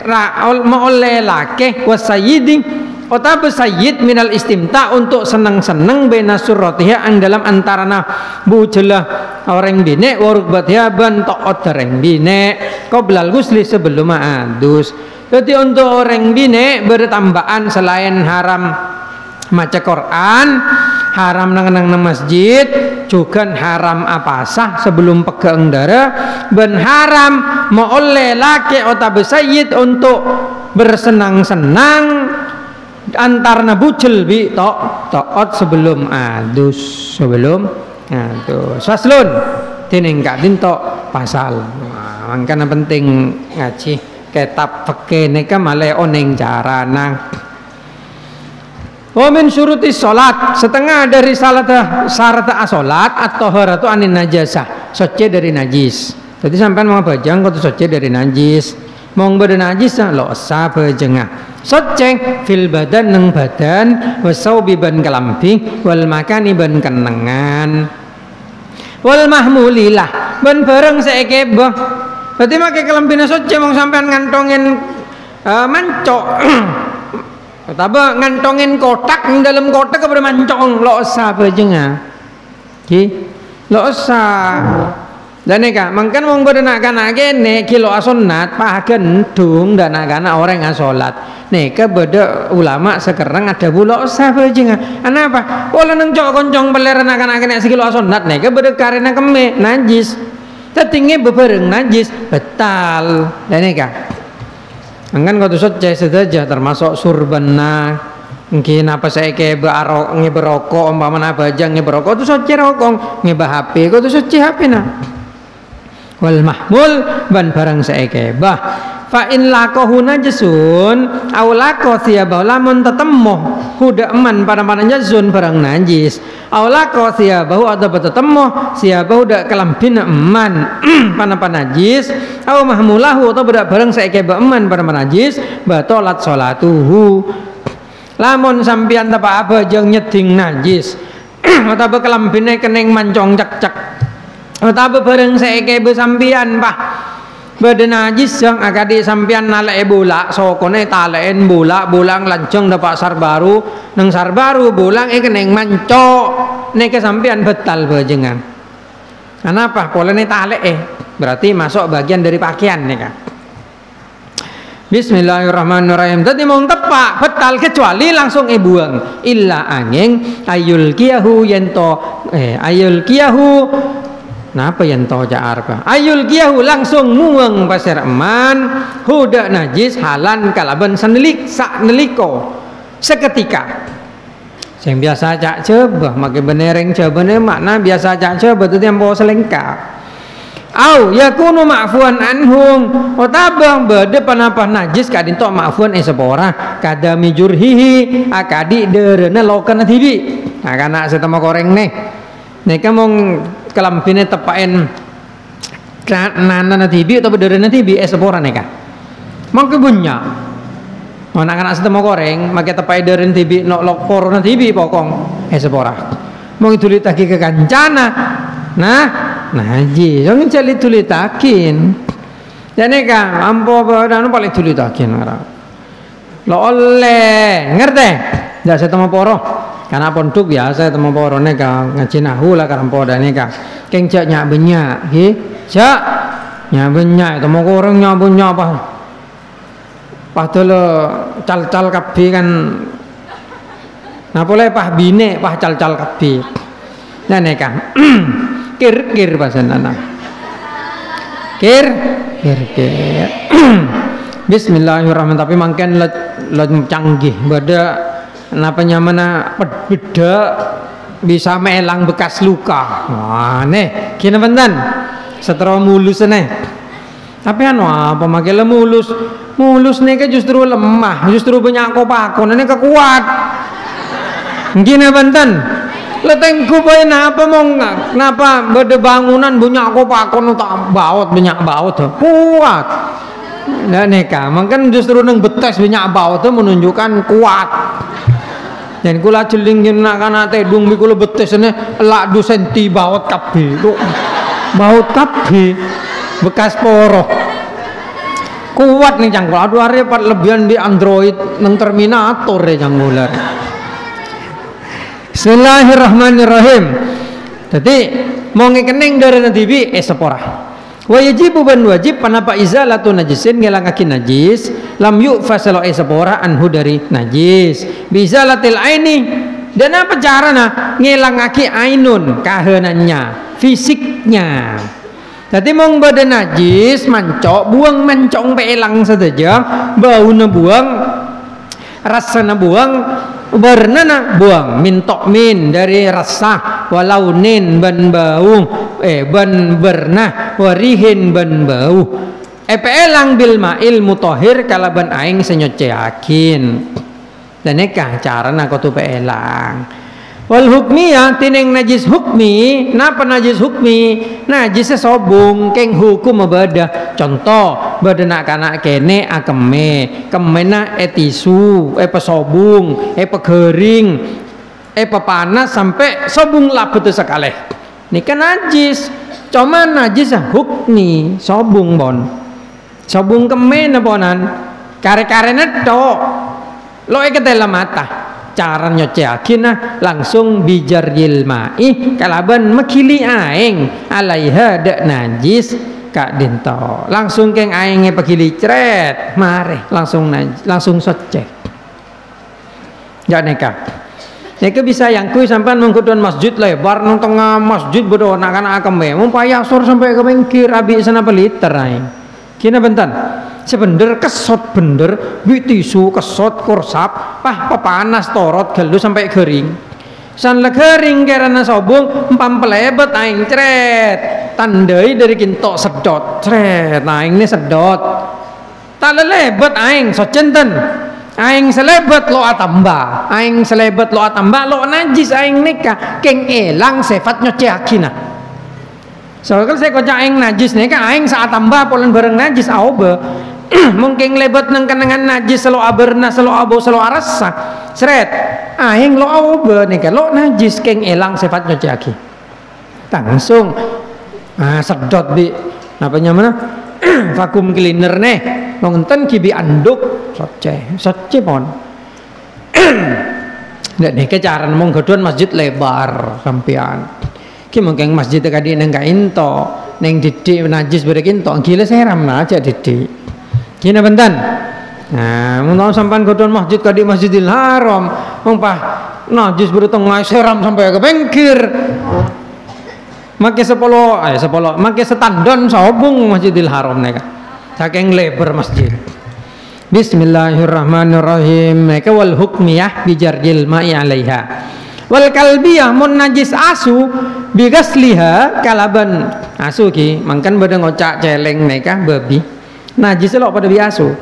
lake wa sayyidi otabe sayyid minal istimta untuk senang-senang bena suratiha ang dalam antarana bujelah orang bine warubatiha ban taat orang bine qoblal gusli sebelum adus. Jadi untuk orang bine bertambahan selain haram maca Quran haram nang masjid juga haram apasah sebelum pegang dara ben haram mau oleh laki atau sayyid untuk bersenang-senang antarna bucel bi taat sebelum adus faslun tining gak dintok pasal makanya penting ngaji kitab fikih nika male oneng jarana. Wa min syurutis salat setengah dari syarat salat atau haratu anin najasah suci dari najis. Jadi sampean mau bajang kudu suci dari najis. Mau badan najis lo sa bajengah. Suci fil badan nang badan wa saubi ban kelambi wal makani ban kenengan. Wal mahmulilah ban bareng saeke bah. Berarti make kelambine suci mau sampean ngantongin mancok. Taba ngantongin kotak dalam kotak kepada mancong lo usah bajengah lo usah dan neka mangkan wong berenak kana gene kilo asunat pahagen dung dan kana orang asolat neka beda ulama sekarang ada bulo usah bajengah kenapa pola nang cok koncong beler anak-anak kene sekilo asunat neka beda karena keme najis tetinggi bebereng najis betal dan neka angkan kau tuh saja termasuk surbana mungkin apa saya kayak berokok umpama apa aja berokok tuh soce rokok ngeba HP kau tuh soce HP nah wal mahmul ban barang saya kayak bah fa in lakohu najisun aw lako thiyabah lamun tetemu huda eman pada najsun barang najis aw lako thiyabahu atau tetemu thiyabahu dak kelambin eman pada najis aw mahmulahu atau budak barang saeke eman pada najis batolat salatuhu lamun sampian tapa apa jeung nyeding najis atau kelambine kening mancong cek-cek atau barang saeke sampian bah badan najis yang akadi sampian nalek bola sokone talen bola bolang lanceng dapat sar baru nang sar baru bolang keneng mancok neke sampian betal bajengan Kenapa? Polanya talek berarti masuk bagian dari pakaian nih kan. Bismillahirrahmanirrahim. Tadi mau tepak betal kecuali langsung buang. Illa angin ayul kiyahu yento ayul kiyahu. Napa yento jaarpa? Ayul kiyahu langsung muang pasir eman huda najis halan kalaban senelik sak neliko seketika. Yang biasa cak coba makai benereng coba makna biasa cak coba itu yang bawa selengkap. Au yakunu ma'fuan anhum otabang bade panapa najis kadin tok ma'fuan sepora kadami jurhihi akadi derena lokan tibi. Nah kana setema koreng nih. Nek mong kelampine tepaen nana tibi atau derena tibi sepora nih kan. Mong kebunya. Anak-anak setema koreng make tepai deren tibi nok lokor na tibi pokong sepora. Mong itulit lagi ke kancana. Nah najis, jangan cari tulitakin. Jadi kan, ampo badan paling tulitakin orang. Lo oleh, ngerti? Dah saya temu poro, karena pondok biasa temu poro neka ngaji nahu lah karena poda neka. Keng cak nyak benyak, cak nyak benyak, temu orang nyak benyak apa? Padahal cal-cal kabi kan, nah boleh pah bine, pah cal-cal kabi. Nah neka. Kir bahasa anak kir Bismillahirrahmanirrahim. Tapi mungkin let canggih beda napanya mana beda bisa melang bekas luka. Wah nih kini bentan setelah mulus nih tapi anu apa makin mulus nih kan justru lemah justru banyak kopakon ini kekuat gini bentan letengku bae napa mong napa bede bangunan bunyak aku pakon tak baut banyak baut kuat. Nah neka mungkin justru neng betes banyak baut itu menunjukkan kuat. Dan kula jelingin nak kana tedung mikula betes ne lak 2 senti baut kabeh. Baut kabeh bekas poro. Kuat nih cangkul. Aduh are pat lebihan di Android neng Terminator cangkular. Bismillahirrahmanirrahim. Jadi mau ngekeneng dari nanti sepora. Wajibu ban wajib panapa izalatu najisin ngelangakin najis lam yuk fasalo sepora anhu dari najis. Bizalatil aini dan apa caranya ngelangaki ainun kahenannya fisiknya. Jadi mau badan najis mancok buang mancong peelang saja bau na buang rasa na buang bernana buang mintok min dari rasa walaunin ban bau ban bernah warihin ban bau epelang bil ma'il mutahhir kalaban aing senyoceakin dan nekah cara nak tu peelang wal hukmiyah tineng najis hukmi napa najis hukmi najis sobung keng hukum mabada contoh badana kana kene akeme kemena tisu pesobung pegering pepanas sampai sobung laput sekali ini kan najis cuma najis hukmi sobung bon sobung kemen bonan kare-kare netok lo dalam mata cara nyoceakin langsung bijar yilmai kalaban makili aing alaiha dak najis kak dinto langsung keng aingnya pakili cret mare langsung najis langsung socek gak neka neka bisa yang kui sampai mengkutuan masjid lebar nang tengah masjid bodoh nak anak akame mumpaya sor sampai ke bengkir abi sana peliter aing kina bentan sebener kesot bener duit tisu kesot korsap pah panas torot gelu sampai kering san le kering karena sobung empam pelebet aing cret tandai dari kintok sedot cret aing ini sedot tak lebet aing socenten aing selebet lo atamba aing selebet lo atamba lo najis aing nikah keng elang sifat nyoceakina soalnya saya kocak aing najis nikah aing saat tambah polen bareng najis aoba mungkin lebat nang kenangan najis selo aberna selo abo selo arasa seret aing lo aoba nikah lo najis keng elang sifat nyoceaki langsung sedot di napanya mana vakum cleaner nih nonton kibi anduk soce pon ndak nih cara mong geduan masjid lebar sampean ki mungkin masjid kadi nang ka into neng didik najis berek into gila seram aja didik kina benten. Nah mun sampean godhon masjid kadi Masjidil Haram umpah najis bertengah seram sampai ke bengkir make 10 make setandon sobung Masjidil Haram neka saking lebar masjid. Bismillahirrahmanirrahim. Maka wal hukmiyah bijardil ma'i 'alaiha wal kalbiyah mun najis asu bigasliha kalaban asu ki mangkan bade ngocak celeng neka babi najis lho pada biasu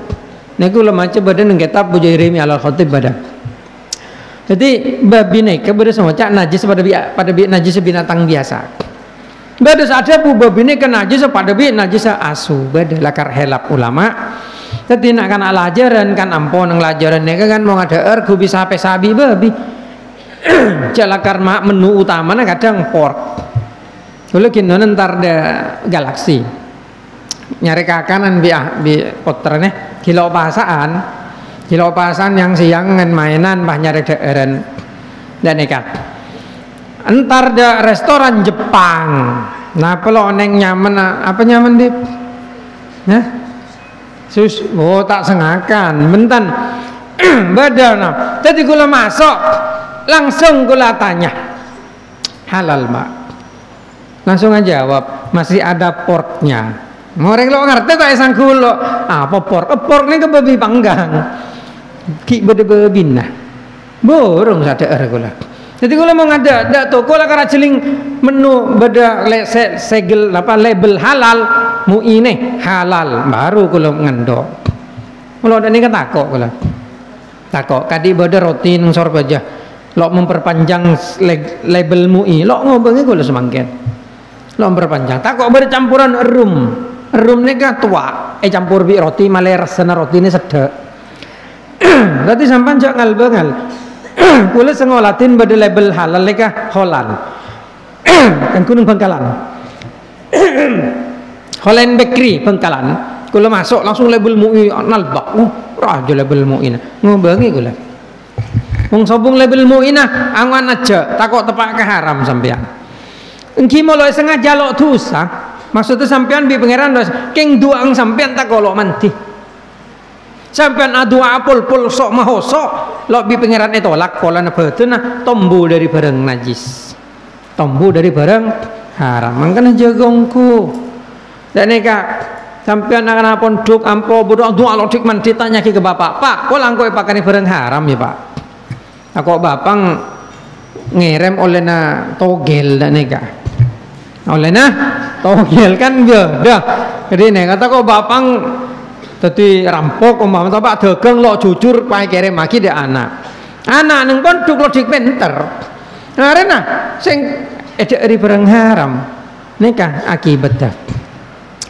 niku lho maca bade nang kitab Bujairimi al-Khatib bade. Jadi babi neka bade ngocak najis pada najis binatang biasa. Bada ada pu babi ini kena najis pada bi najis asu bada lakar helap ulama. Jadi nak kan alajaran kan ampun nang lajaran neka kan mau ada ergo bisa sampai sabi babi. Jalakar mak menu utamanya kadang pork. Kalau kini ntar ada galaksi. Nyari kakanan bi potternya kilo pasaan yang siang ngan mainan bah nyari daeran dan nekat. Entar ada restoran Jepang. Nah, pelo neng nyaman apa nyaman dip? Nah, tak sengakan. Bentan, badana. Tadi gula masuk, langsung gula tanya, halal mak. Langsung aja jawab, masih ada porknya. Ngoreng lo ngerti tak esang kulo? Apa pork? Pork ini ke babi panggang. Ki bede nah. Borong sadar gula. Jadi kalau mau ada toko lah karena jeling menu beda segel apa label halal mu ini halal baru kalau ngendok. Kalau ada ni kan takok kadi beda roti nang sor aja. Lo memperpanjang label mu ini, lo ngobengnya kalau semangkin. Lo memperpanjang. Takok bercampuran rum ni kan tua. Campur bi roti malah rasanya roti ini sedek. Berarti sampan jangan ngal. Kula sengolatin pada label halal leka Holland kan kunung Bangkalan Holland Bakery Bangkalan kula masuk langsung label MUI nalbak raja label MUI ngobangi kula wong sobong label MUI nah angan aja takut tepak ke haram sampean engki molo sengaja lo dosa maksudnya sampean bi pangeran keng duang sampean tak kolok manti sampean adu apul sok mahosok lo bi pangeran itu tolak pola nabatuna tombu dari barang najis tombu dari barang haram mangkana jagongku dan neka sampean akan pondok ampo bodoh doa lo dikman ditanya ke bapak pak polang kowe pakane barang haram ya pak aku bapang ngerem oleh na togel dan neka oleh na togel kan beda jadi neka kata kok bapang tadi rampok umpama pak dagang lo jujur pakai kirim lagi deh anak neng pondok lo dik pinter karena sing dari barang haram nikah akibat dah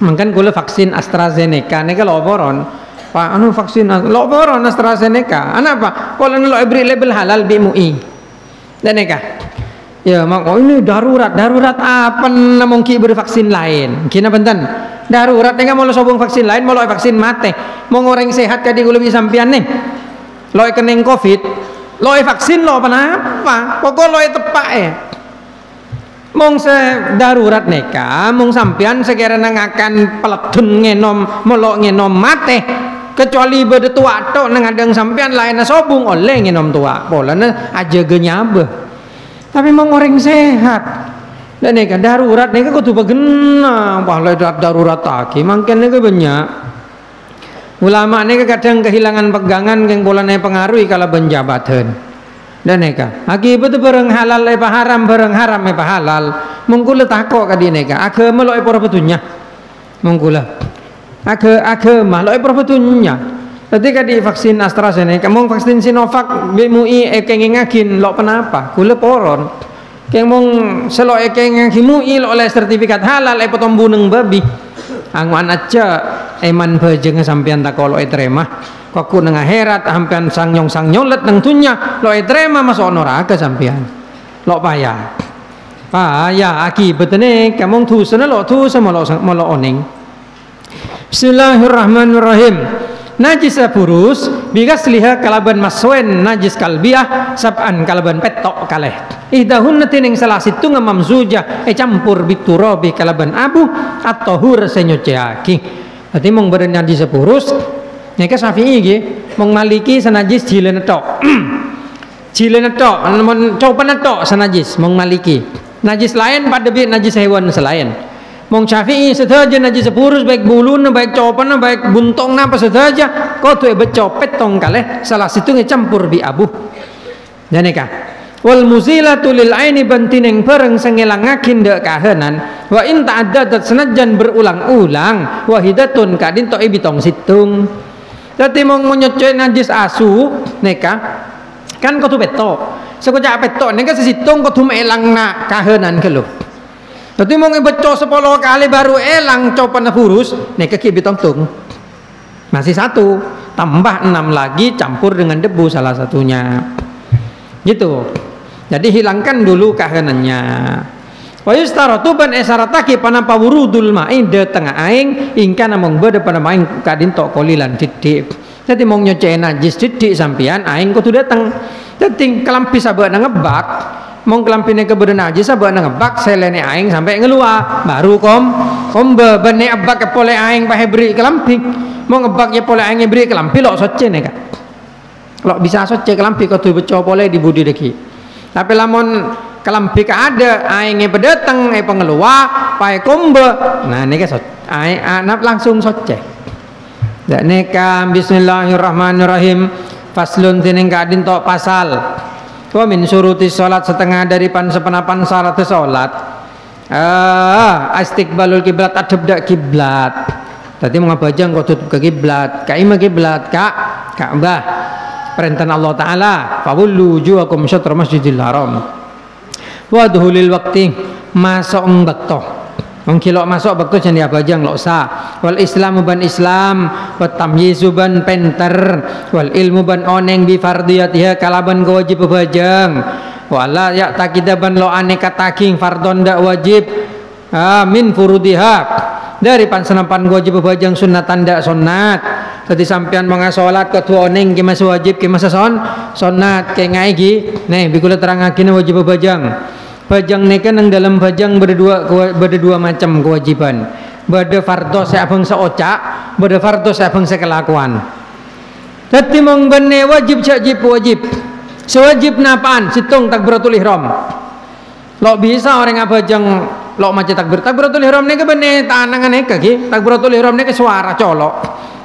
mungkin gula vaksin AstraZeneca neka lo boron pak anu vaksin lo boron AstraZeneca anak apa kalau lo beri label halal bi MUI dan neka ya mak ini darurat apa namun ki beri vaksin lain kina benten darurat nggak mau lo sobong vaksin lain mau lo vaksin mate mau orang sehat kadi gue lebih sampian nih lo kening covid lo vaksin lo apa pokok lo tepak mong se darurat neka mong sampian sekiranya ngakan peletun ngenom melo ngenom mate kecuali bede tua tok nang adang sampian lain sobong oleh ngenom tua polanya aja genyabeh tapi mong orang sehat dan neka darurat neka kudu bagena pahala darurat taki mangken neka banyak ulama neka kadang kehilangan pegangan yang bolanya pengaruhi kalau penjabatan dan neka akibat barang halal apa haram barang haram apa halal mengkula takok kadi neka agama lo apa betunya mengkula agama lo apa betunya tadi kadi vaksin AstraZeneca mong vaksin Sinovac MUI ekeng ngagin lo kenapa kula poron keng mong selo ekeng MUI lo oleh sertifikat halal potong buneng babi angwan aja eman bajeng sampean tak kalau terima kok nang akhirat sampean sangyong let nang dunya lo terima masuk neraka sampean lo payah akibatnya kamu tuh sana lo malah oning. Bismillahirrahmanirrahim. Najis burus bigas liha kalaban maswen najis kalbiah sab'an kalaban petok kaleh ihdahunna tining salah situ mamzujah campur biturabi kalaban abu atau hur senyuciaki. Dadi mong badan najis sepurus nek Syafi'i nggih mong maliki sanajis jilene tok. Jilene tok men copen tok sanajis mong maliki. Najis lain pada bi najis hewan selain. Mong Syafi'i sedaja najis sepurus baik bulun baik copen baik buntong apa sedaja kau tu becopet tong kaleh salah situ campur bi abu. Janeka wal muzilatu lil aini bantineng bareng sengelangakin dek kahanan wa in ta'addadat senajan berulang-ulang wahidatun kadin to ibitong situng. Dadi mong menyocoy najis asu neka kan kudu beto sekojak beto neka sesitung kudu melangna kahanan ke lo. Dadi mong beco 10 kali baru elang copan furus neka ki bitong tung masih 1 tambah 6 lagi campur dengan debu salah satunya gitu. Jadi hilangkan dulu kahanannya. Wa yustaratu ban esarataki panapa wurudul ma'i de tengah aing ingka namong bede pada maing kadin tok kolilan didik. Jadi mong nyoceh najis didik sampian aing kudu dateng. Jadi kelampi sabana ngebak, mong kelampine kebede najis sabana ngebak selene aing sampai ngeluar baru kombe bene abak ke pole aing pahe beri kelampi. Mong ngebak ya pole aing beri kelampi lok soce neka. Lok bisa soce kelampi kudu beco pole di budi deki. Tapi lamun kelampi ka ada aingnya pedeteng pengeluar pae kombe nah neka anak langsung soceh dak neka bismillahirrahmanirrahim faslun tining kadin tok pasal wa min syuruti salat setengah dari sepenapan syarat salat istiqbalul kiblat adab dak kiblat tadi mau ngabajang kok tutup ke kiblat ka ima kiblat Ka'bah perintah Allah Ta'ala fawullu wujuhakum syatr masjidil haram wa duhulil waqti masuk bakto mengkilok masuk bakto jadi abajang lok sa wal islamu ban islam wa tamyizu ban penter wal ilmu ban oneng bi fardiyatiha kalaban kewajib abajang wala ya takidaban lo aneka taking fardon dak wajib min furudiha dari pansenapan wajib abajang sunnatan dak sunnat. Tadi sampean mga salat ketua oneng ki mas wajib ki mas sunat ke ngai gi nih bikula terangakin wajib bajang neka nang dalam bajang berdua macam kewajiban bade fardhu sabang saoca bade fardhu sabang sekelakuan. Tadi mong bene wajib sewajib napaan situng takbiratul ihram lo bisa orang abajang lo maca takbiratul ihram neka bene tanangan neka ki takbiratul ihram neka suara colok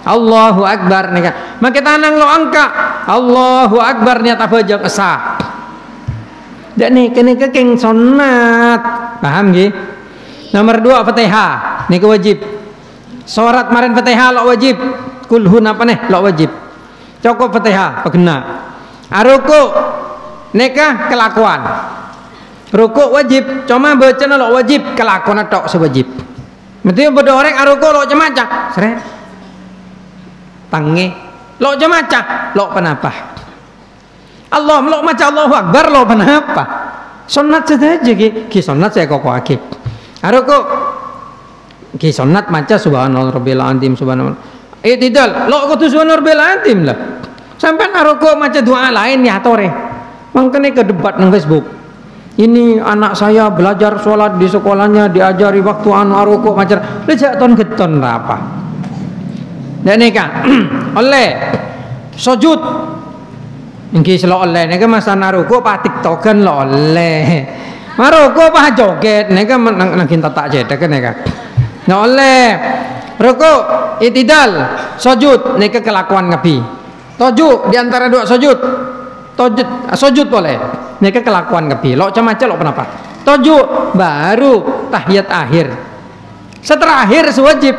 Allahu Akbar neka maka tanang lo angka Allahu Akbar niat abajang esa dak neka keng sunat paham nggih. Nomor 2 Fatihah neka wajib surat maren Fatihah lo wajib kulhun apa nih lo wajib cukup Fatihah pegena aruku neka kelakuan ruku wajib cuma baca lo wajib kelakuan tok sewajib mesti bodo orang aruku lo cemacak seret tangi lo jemaca lo penapa Allah lo maca Allahu Akbar lo penapa sunat saja ki sunat saya kok aki aruku ki sunat maca subhanallah rabbil azim subhanallah tidak lo kudu subhanallah rabbil azim lah sampai aruku maca doa lain ya tore mangkene ke debat nang Facebook ini anak saya belajar sholat di sekolahnya diajari waktu aruku maca lejak ton geton apa dan neka oleh sujud ingki selo oleh neka masa naruko pa tiktokan lo oleh maruko pa joget neka nangkin tatak jedek neka no oleh ruko itidal sujud neka kelakuan ngapi toju diantara 2 sujud boleh neka kelakuan ngapi lo cemaca lo kenapa toju baru tahiyat akhir seterakhir sewajib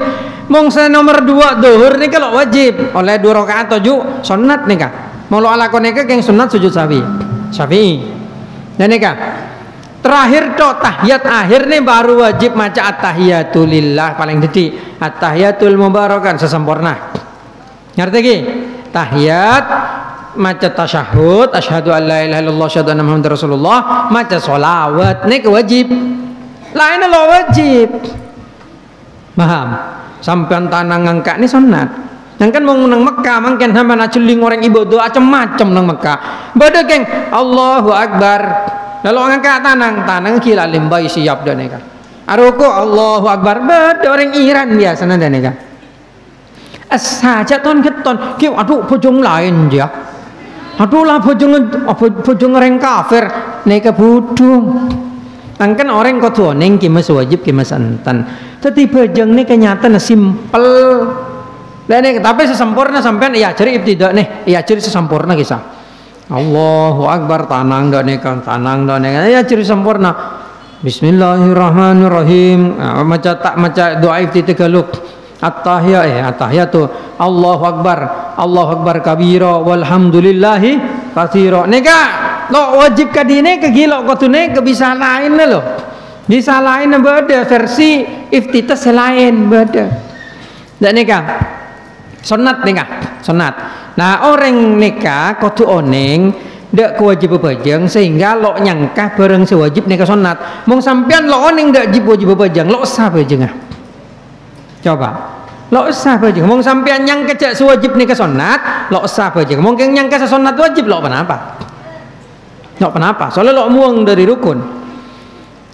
mongsa nomor 2 duhur nih kalau wajib oleh 2 rakaat tujuh sunat nih kak mau lo ala koneka keng sunat sujud syafi'i dan nih kak terakhir to tahiyat akhir nih baru wajib maca at-tahiyatulillah paling detik at-tahiyatul mubarakan sesempurna ngerti ki tahiyat maca tasyahud asyhadu an la ilaha illallah asyhadu anna muhammadar rasulullah maca sholawat nih wajib lainnya lo wajib paham sampean tanang ngangka ini sunat yang kan mau nang Mekah mungkin sampean ajeling orang ibadah macam-macam nang Mekah bada geng Allahu Akbar Lalu ngangkat tanang gila limbai siap dah neka. Aruku Allahu Akbar beda orang Iran biasa nanda neka. Saja ton keton, ki aduh bojong lain dia. Aduh lah bojong orang kafir neka budung. Tangkan orang kau tuh neng kimas wajib kimas antan. Tapi bojong ni kenyataan simpel. Dan tapi sesempurna sampean iya cari ibtidak nih, iya cari sesempurna kisah. Allahu Akbar tanang dah neka, iya cari sempurna. Bismillahirrahmanirrahim. Maca doa ibtidak galuk. At-tahiyatu Allahu Akbar kabira walhamdulillahi katsira. Neka lo wajib kadine kegilo kotune bisa lain lo. Bisa lain beda versi iftitah selain beda. Dan neka sunat sunat. Nah orang neka kotu oneng dak kewajib bajang sehingga lo nyangka bareng sewajib neka sunat. Mong sampean lo oneng dak wajib bajang lo sah bajang. Coba lo sah bajang. Mong sampean nyangka cak sewajib neka sunat lo sah bajang. Mungkin nyangka sunat wajib lo kenapa? Lo kenapa? Soalnya lo muang dari rukun.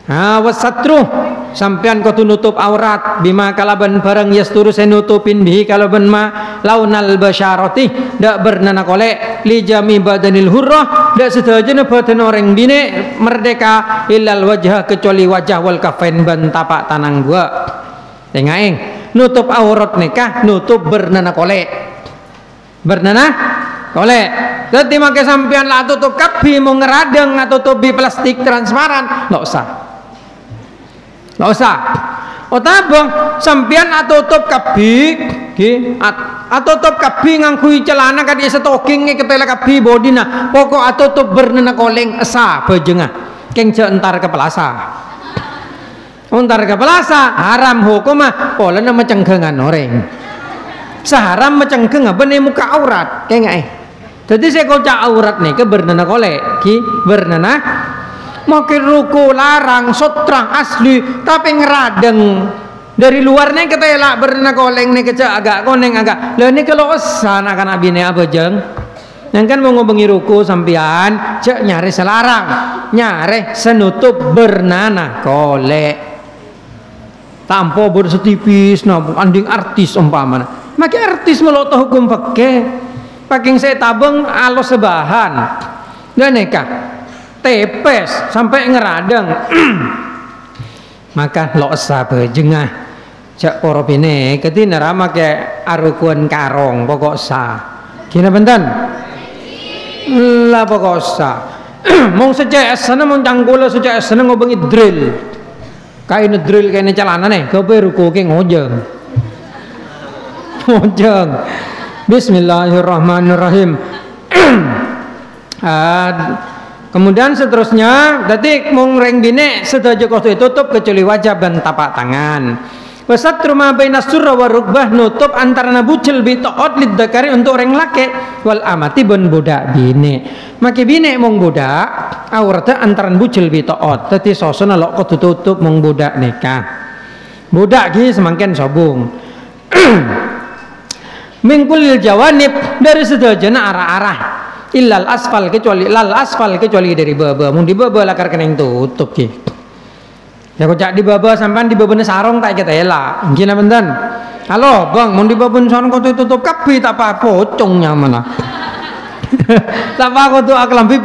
Wasatru sampean kau nutup aurat bima kalaban barang yasturu senutupin bihi kalaban ma launal basyarati dak bernana kolek li jami badanil hurrah dak sedajana badan orang bine merdeka illal wajah kecuali wajah wal kafain ban tapak tanang dua. Tengaeng nutup aurat nikah nutup bernana kolek jadi make sampean lah tutup kabi mau ngeradeng atau tutup plastik transparan nggak usah otabang sampean atau tutup kabi atau tutup kabi ngangkui celana kan dia stocking ketela kabi bodina pokok atau tutup bernana koleng esa bajengah keng entar ke pelasa haram hukumah pola nama cengkengan orang seharam mecenggeng apa nih muka aurat kayak nggak jadi saya kocak aurat nih ke bernana kolek bernana makin ruku larang sotrang asli tapi ngeradeng dari luarnya kita elak bernana koleng nih kecak agak koneng agak lah ini kalau sana kan abine apa jeng yang kan mau ngobengi ruku sampian cek nyari selarang nyari senutup bernana kolek tampo bersetipis nabung anding artis umpamana makin artis melotoh hukum pakai saya tabung alo sebahan dan neka tepes sampai ngeradeng maka lo sabe jengah cak poropine ketina rama ke arukuan karong pokok sah kina benten lah pokok sah mau sejak sana mau canggula sejak sana ngobengi drill kain drill kain celana nih kau beruku ke ngojeng Bismillahirrahmanirrahim. Kemudian seterusnya detik mung-reng bine sedaja kostu tutup kecuali wajah dan tapak tangan. Wasat rumah bainas surra wa rukbah nutup antara bucil bitaot lidzakari untuk orang laki wal amati ben budak bine. Maki bine mung budak aurata antaran bucil bitaot. Dadi sosona lok kostu tutup mung budak nikah. Budak ki semangken sobung. Mingkulil jawanib dari sedajana arah-arah illal asfal kecuali dari baba mung di baba lakar keneng tutup ki ya kocak di baba sampean di babane sarong tak kita elak gina benten halo bang mung di babane sarong kok tutup kabeh tak apa pocongnya mana tak apa kok aklambi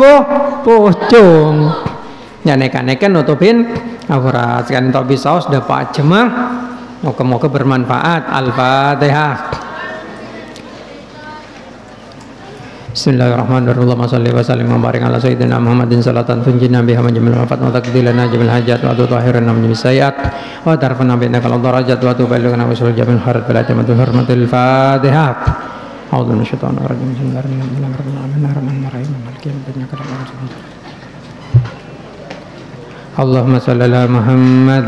pocong ya neka-neka nutupin aurat kan topi saus dapat jemah moga-moga bermanfaat. Al-Fatihah. Bismillahirrahmanirrahim. Allahumma shalli wa sallim wa barik ala sayyidina Muhammadin salatan tunjina biha min jamil wafat wa taqdilana jamil hajat wa tutahhirana min jamil sayiat wa tarfana bi innaka darajat wa tuballighuna usul jamil kharat bil ajmatul hurmatil Fatihah. A'udzu minasyaitonir rajim. Bismillahirrahmanirrahim. Maliki yaumiddin. Allahumma shalli ala Muhammad